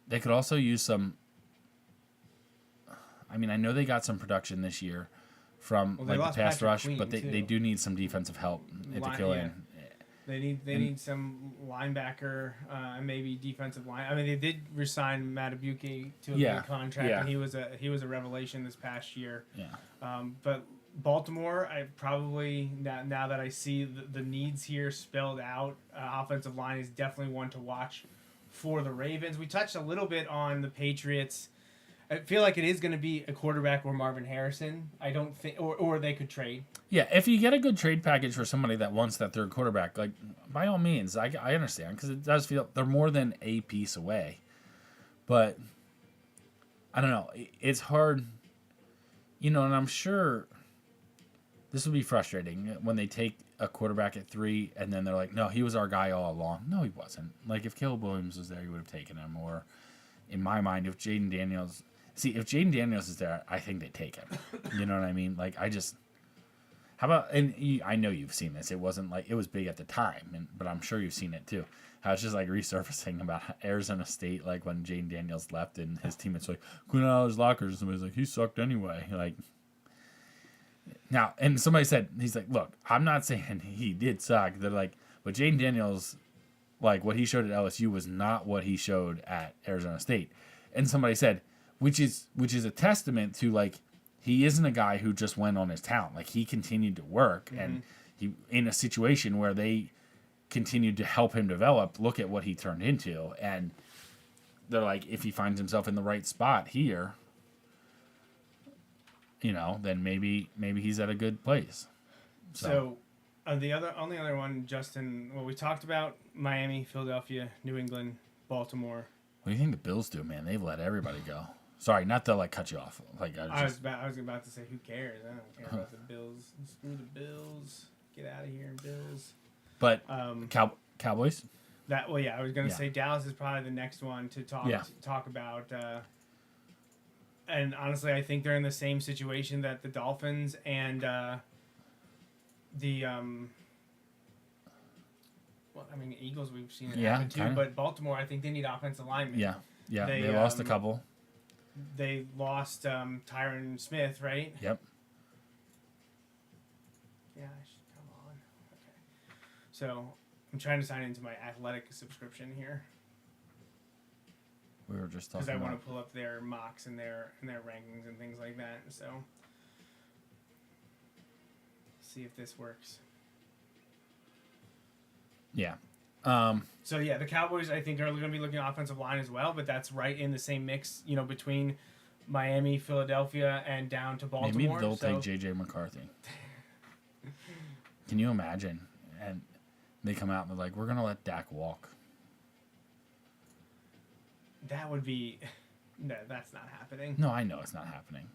They could also use some. I mean, I know they got some production this year from Well, they like the lost pass Patrick rush, Queen, but they too. do need some defensive help to kill Yeah. in. They need some linebacker and maybe defensive line. I mean, they did resign Matabuke to a Yeah, big contract, yeah. and he was a revelation this past year. Yeah. But Baltimore, I probably now that I see the needs here spelled out, offensive line is definitely one to watch for the Ravens. We touched a little bit on the Patriots. I feel like it is going to be a quarterback or Marvin Harrison. I don't think, or they could trade. Yeah, if you get a good trade package for somebody that wants that third quarterback, like by all means, I understand because it does feel they're more than a piece away. But I don't know, it's hard, and I'm sure this would be frustrating when they take a quarterback at 3 and then they're like, no, he was our guy all along. No, he wasn't. Like if Caleb Williams was there, you would have taken him. Or in my mind, if Jaden Daniels is there, I think they take him. You know what I mean? Like how about, and I know you've seen this. It wasn't like, it was big at the time, but I'm sure you've seen it too. How it's just like resurfacing about Arizona State, like when Jaden Daniels left and his teammates were like, going out of his lockers, and somebody's like, he sucked anyway. Like, now, and somebody said, he's like, look, I'm not saying he did suck. They're like, but Jaden Daniels, like what he showed at LSU was not what he showed at Arizona State. And somebody said, which is a testament to like, he isn't a guy who just went on his talent. Like he continued to work and he in a situation where they continued to help him develop. Look at what he turned into. And they're like, if he finds himself in the right spot here, then maybe he's at a good place. So the only other one, Justin, well, we talked about Miami, Philadelphia, New England, Baltimore, What do you think the Bills do, man? They've let everybody go. Sorry, not to like cut you off. Like I was about to say, who cares? I don't care about the Bills. Screw the Bills. Get out of here, Bills. But Cowboys. I was gonna Yeah. say Dallas is probably the next one to talk about. And honestly, I think they're in the same situation that the Dolphins and Eagles. We've seen it happen too. kinda. But Baltimore, I think they need offensive linemen. Yeah. They, They lost a couple. They lost Tyron Smith, right? Yep. Gosh, come on. Okay. So I'm trying to sign into my athletic subscription here We were just talking because I about. want to pull up their mocks and their rankings and things like that. So see if this works. Yeah. So yeah, the Cowboys I think are going to be looking at offensive line as well, but that's right in the same mix, between Miami, Philadelphia, and down to Baltimore. Maybe they'll take J.J. McCarthy. Can you imagine? And they come out and they're like, we're going to let Dak walk. That would be... No, that's not happening. No, I know it's not happening.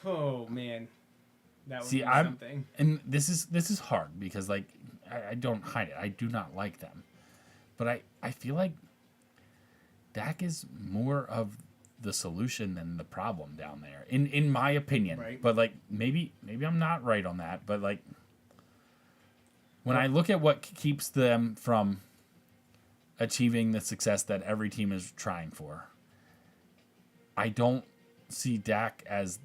Oh, man. That would See, be I'm something. and this is hard because like I don't hide it. I do not like them, but I feel like Dak is more of the solution than the problem down there, in my opinion. Right. But like maybe I'm not right on that. But like when I look at what keeps them from achieving the success that every team is trying for, I don't see Dak as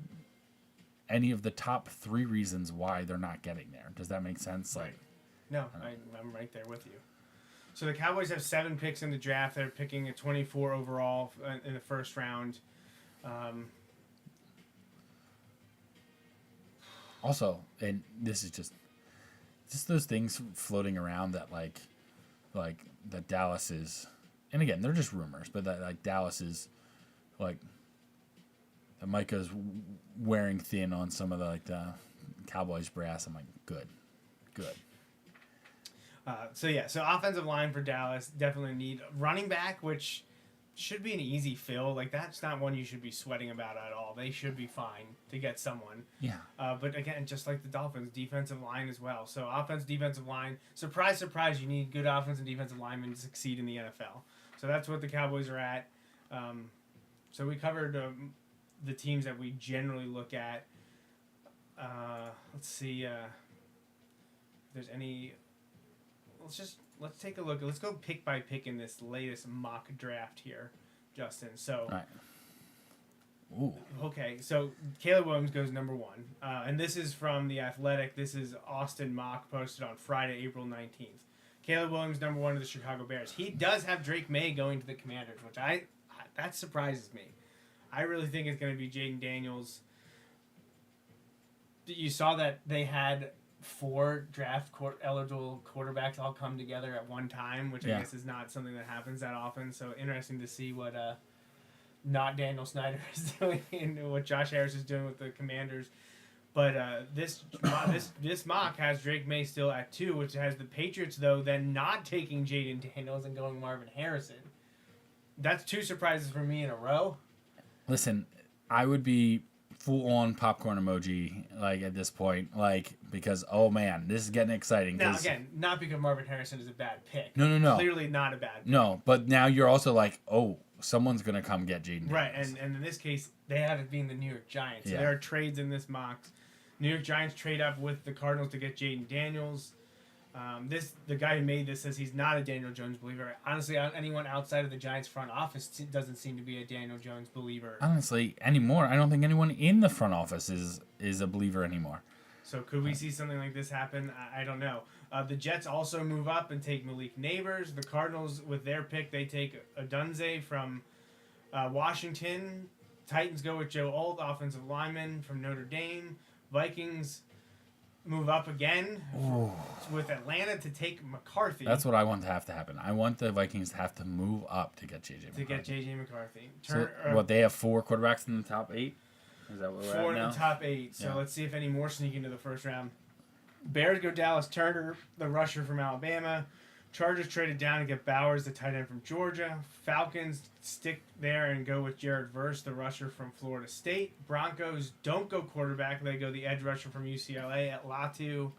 any of the top 3 reasons why they're not getting there. Does that make sense? Like, No, I'm right there with you. So the Cowboys have 7 picks in the draft. They're picking a 24 overall in the first round. also, and this is just those things floating around that like that Dallas is, and again they're just rumors, but that like Dallas is like that Micah's wearing thin on some of the Cowboys brass. I'm like, good. So offensive line for Dallas definitely need running back, which should be an easy fill. Like that's not one you should be sweating about at all. They should be fine to get someone. Yeah. But again, just like the Dolphins, defensive line as well. So offense, defensive line. Surprise, surprise, you need good offense and defensive linemen to succeed in the NFL. So that's what the Cowboys are at. So we covered the teams that we generally look at. Let's see if there's any. Let's take a look. Let's go pick by pick in this latest mock draft here, Justin. So, All right. Ooh. Okay, so Caleb Williams goes number 1, and this is from the Athletic. This is Austin mock posted on Friday, April 19th. Caleb Williams number 1 to the Chicago Bears. He does have Drake May going to the Commanders, which that surprises me. I really think it's going to be Jaden Daniels. You saw that they had 4 draft eligible quarterbacks all come together at one time, which I guess is not something that happens that often. So interesting to see what not Daniel Snyder is doing and what Josh Harris is doing with the Commanders. But this mock has Drake May still at 2, which has the Patriots though then not taking Jaden Daniels and going Marvin Harrison. That's 2 surprises for me in a row. Listen, I would be full on popcorn emoji like at this point, like because oh man, this is getting exciting. Now again, not because Marvin Harrison is a bad pick. No. Clearly not a bad pick. No, but now you're also like, oh, someone's gonna come get Jaden. Right, and in this case, they have it being the New York Giants. So Yeah. there are trades in this mock. New York Giants trade up with the Cardinals to get Jaden Daniels. The guy who made this says he's not a Daniel Jones believer. Honestly, anyone outside of the Giants front office doesn't seem to be a Daniel Jones believer. Honestly, anymore, I don't think anyone in the front office is a believer anymore. So could we see something like this happen? I don't know. The Jets also move up and take Malik Neighbors. The Cardinals, with their pick, they take Adunze from Washington. Titans go with Joe Alt, offensive lineman from Notre Dame. Vikings move up again with Atlanta to take McCarthy. That's what I want to have to happen. I want the Vikings to have to move up to get JJ McCarthy. To get J.J. McCarthy. So, what, they have 4 quarterbacks in the top 8? Is that what we're 4 at in now? the top 8. So Yeah. let's see if any more sneak into the first round. Bears go Dallas Turner, the rusher from Alabama. Chargers traded down to get Bowers, the tight end from Georgia. Falcons stick there and go with Jared Verse, the rusher from Florida State. Broncos don't go quarterback. They go the edge rusher from UCLA at Latu.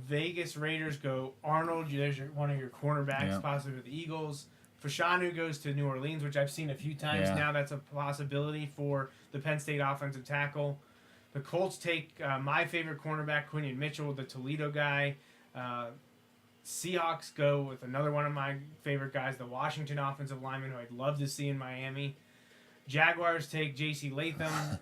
Vegas Raiders go Arnold. There's one of your cornerbacks, possibly with the Eagles. Fashanu goes to New Orleans, which I've seen a few times now. That's a possibility for the Penn State offensive tackle. The Colts take my favorite cornerback, Quinion Mitchell, the Toledo guy. Seahawks go with another one of my favorite guys, the Washington offensive lineman, who I'd love to see in Miami. Jaguars take J.C. Latham.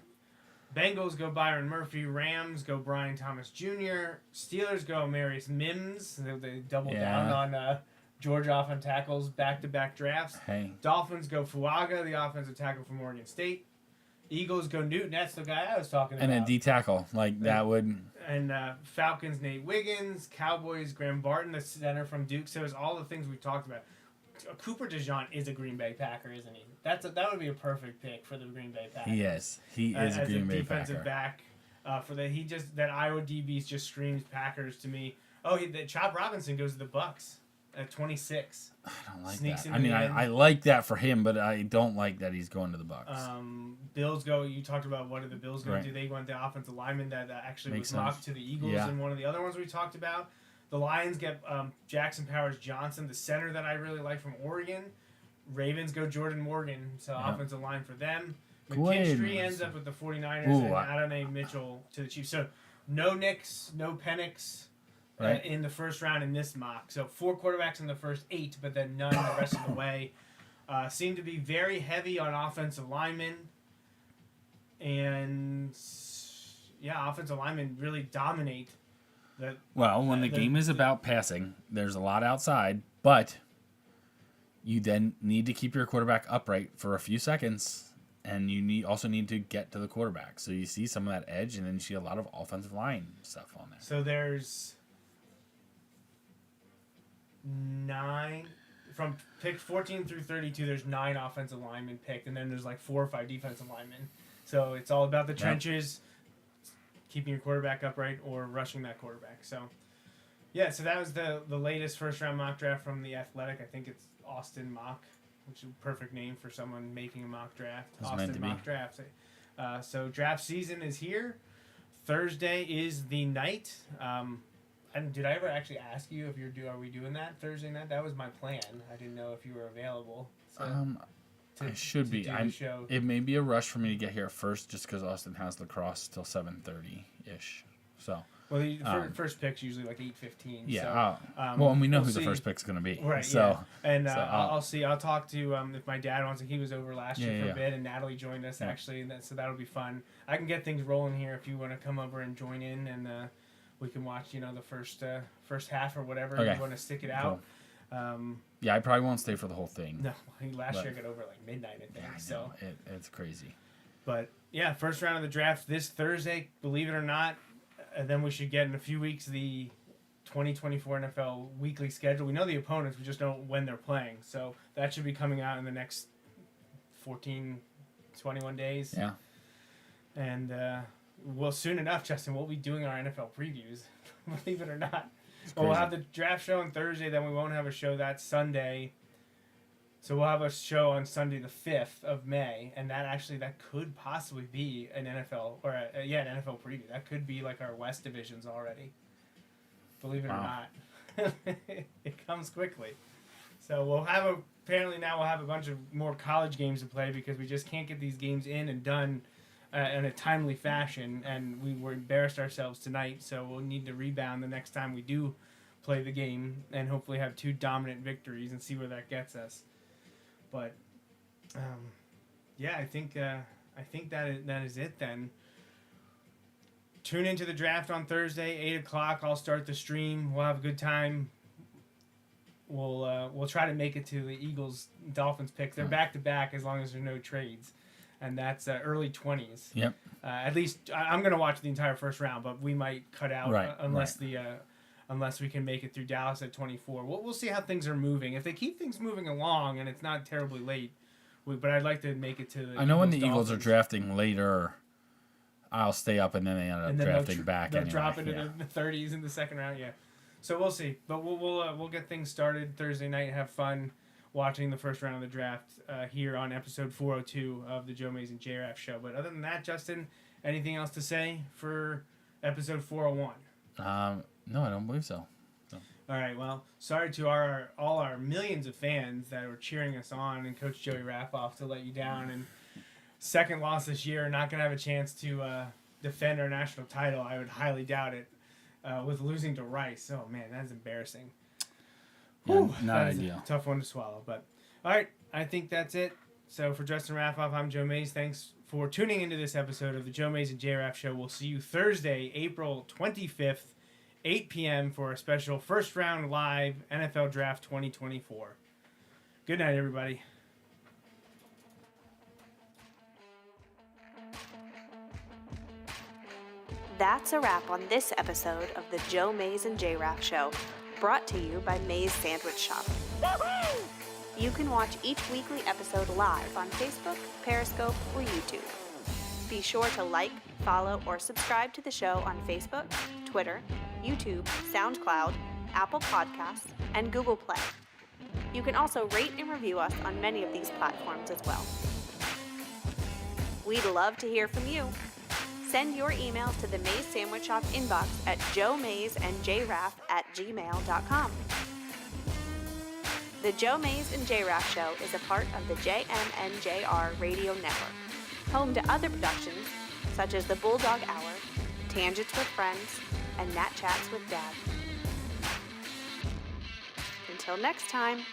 Bengals go Byron Murphy. Rams go Brian Thomas Jr. Steelers go Marius Mims. They double down on Georgia offensive tackles, back-to-back drafts. Hey. Dolphins go Fuaga, the offensive tackle from Oregon State. Eagles go Newton. That's the guy I was talking about. And a D tackle. Like, that would... And Falcons, Nate Wiggins. Cowboys, Graham Barton, the center from Duke. So it's all the things we talked about. Cooper DeJean is a Green Bay Packer, isn't he? That would be a perfect pick for the Green Bay Packers. He is. He is a Green Bay Packer. As a defensive back. That Iowa DB just screams Packers to me. Oh, Chop Robinson goes to the Bucks at 26. I don't like that. I mean, I like that for him, but I don't like that he's going to the Bucks. Bills go. You talked about what are the Bills going to do? They went the offensive lineman that actually Makes was mocked to the Eagles, and one of the other ones we talked about. The Lions get Jackson Powers Johnson, the center that I really like from Oregon. Ravens go Jordan Morgan, so offensive line for them. McKinstry ends up with the 49ers and Adonai Mitchell to the Chiefs. So no Knicks, no Penix in the first round in this mock. So 4 quarterbacks in the first 8, but then none the rest of the way. Seem to be very heavy on offensive linemen. And, offensive linemen really dominate. When the game is about passing, there's a lot outside, but you then need to keep your quarterback upright for a few seconds, and you also need to get to the quarterback. So you see some of that edge, and then you see a lot of offensive line stuff on there. So there's 9 from pick 14 through 32. There's 9 offensive linemen picked, and then there's like 4 or 5 defensive linemen. So it's all about the trenches, keeping your quarterback upright or rushing that quarterback. So, so that was the latest first-round mock draft from The Athletic. I think it's Austin Mock, which is a perfect name for someone making a mock draft. Austin Mock Draft. So draft season is here. Thursday is the night. And did I ever actually ask you if are we doing that Thursday night? That was my plan. I didn't know if you were available. So I should be. It may be a rush for me to get here first, just because Austin has lacrosse till 7:30-ish. So. Well, the first pick's usually like 8:15. Yeah. So, and we know who the first pick's going to be. Right. So. Yeah. And I'll see. I'll talk to if my dad wants to. He was over last year for a bit, and Natalie joined us actually, and so that'll be fun. I can get things rolling here if you want to come over and join in, and we can watch the first half or whatever. Okay. If you want to stick it out. Cool. I probably won't stay for the whole thing. No, last year I got over like midnight, I think. Yeah, I so know. It's crazy. But first round of the draft this Thursday, believe it or not. And then we should get in a few weeks the 2024 NFL weekly schedule. We know the opponents, we just don't know when they're playing. So that should be coming out in the next 14, 21 days. Yeah. And soon enough, Justin, we'll be doing our NFL previews, believe it or not. We'll have the draft show on Thursday, then we won't have a show that Sunday. So we'll have a show on Sunday the 5th of May, and that could possibly be an NFL or an NFL preview. That could be like our West divisions already. Believe it or not, it comes quickly. So apparently now we'll have a bunch of more college games to play because we just can't get these games in and done in a timely fashion, and we were embarrassed ourselves tonight. So we'll need to rebound the next time we do play the game, and hopefully have 2 dominant victories and see where that gets us. But, I think that is it then. Tune into the draft on Thursday, 8 o'clock. I'll start the stream. We'll have a good time. We'll try to make it to the Eagles-Dolphins pick. They're back-to-back as long as there's no trades. And that's early 20s. Yep. At least I'm going to watch the entire first round, but we might cut out unless we can make it through Dallas at 24. We'll see how things are moving. If they keep things moving along and it's not terribly late, but I'd like to make it to the I know when the Eagles are drafting later, I'll stay up and then they end up drafting back they'll anyway. drop into the 30s in the second round, So we'll see, but we'll get things started Thursday night. Have fun watching the first round of the draft here on episode 402 of the Joe Mays and J-Raff show. But other than that, Justin, anything else to say for episode 401? No, I don't believe so. All right, well, sorry to all our millions of fans that were cheering us on and Coach Joey Raffoff to let you down. And second loss this year, not going to have a chance to defend our national title. I would highly doubt it with losing to Rice. Oh, man, that's embarrassing. Yeah, Whew, not that is ideal. a tough one to swallow. But all right, I think that's it. So for Justin Raffoff, I'm Joe Mays. Thanks for tuning into this episode of the Joe Mays and J-Raff show. We'll see you Thursday, April 25th, 8 p.m. for a special first round live NFL Draft 2024. Good night, everybody. That's a wrap on this episode of the Joe Mays and J-Raff show, brought to you by Mays Sandwich Shop. You can watch each weekly episode live on Facebook, Periscope, or YouTube. Be sure to like, follow, or subscribe to the show on Facebook, Twitter, YouTube, SoundCloud, Apple Podcasts, and Google Play. You can also rate and review us on many of these platforms as well. We'd love to hear from you. Send your emails to the Mays Sandwich Shop inbox at joemaysandjraff@gmail.com. The Joe Mays and J-Raff show is a part of the JMNJR Radio Network, home to other productions such as the Bulldog Hour, Tangents with Friends, and Nat Chats with Dad. Until next time.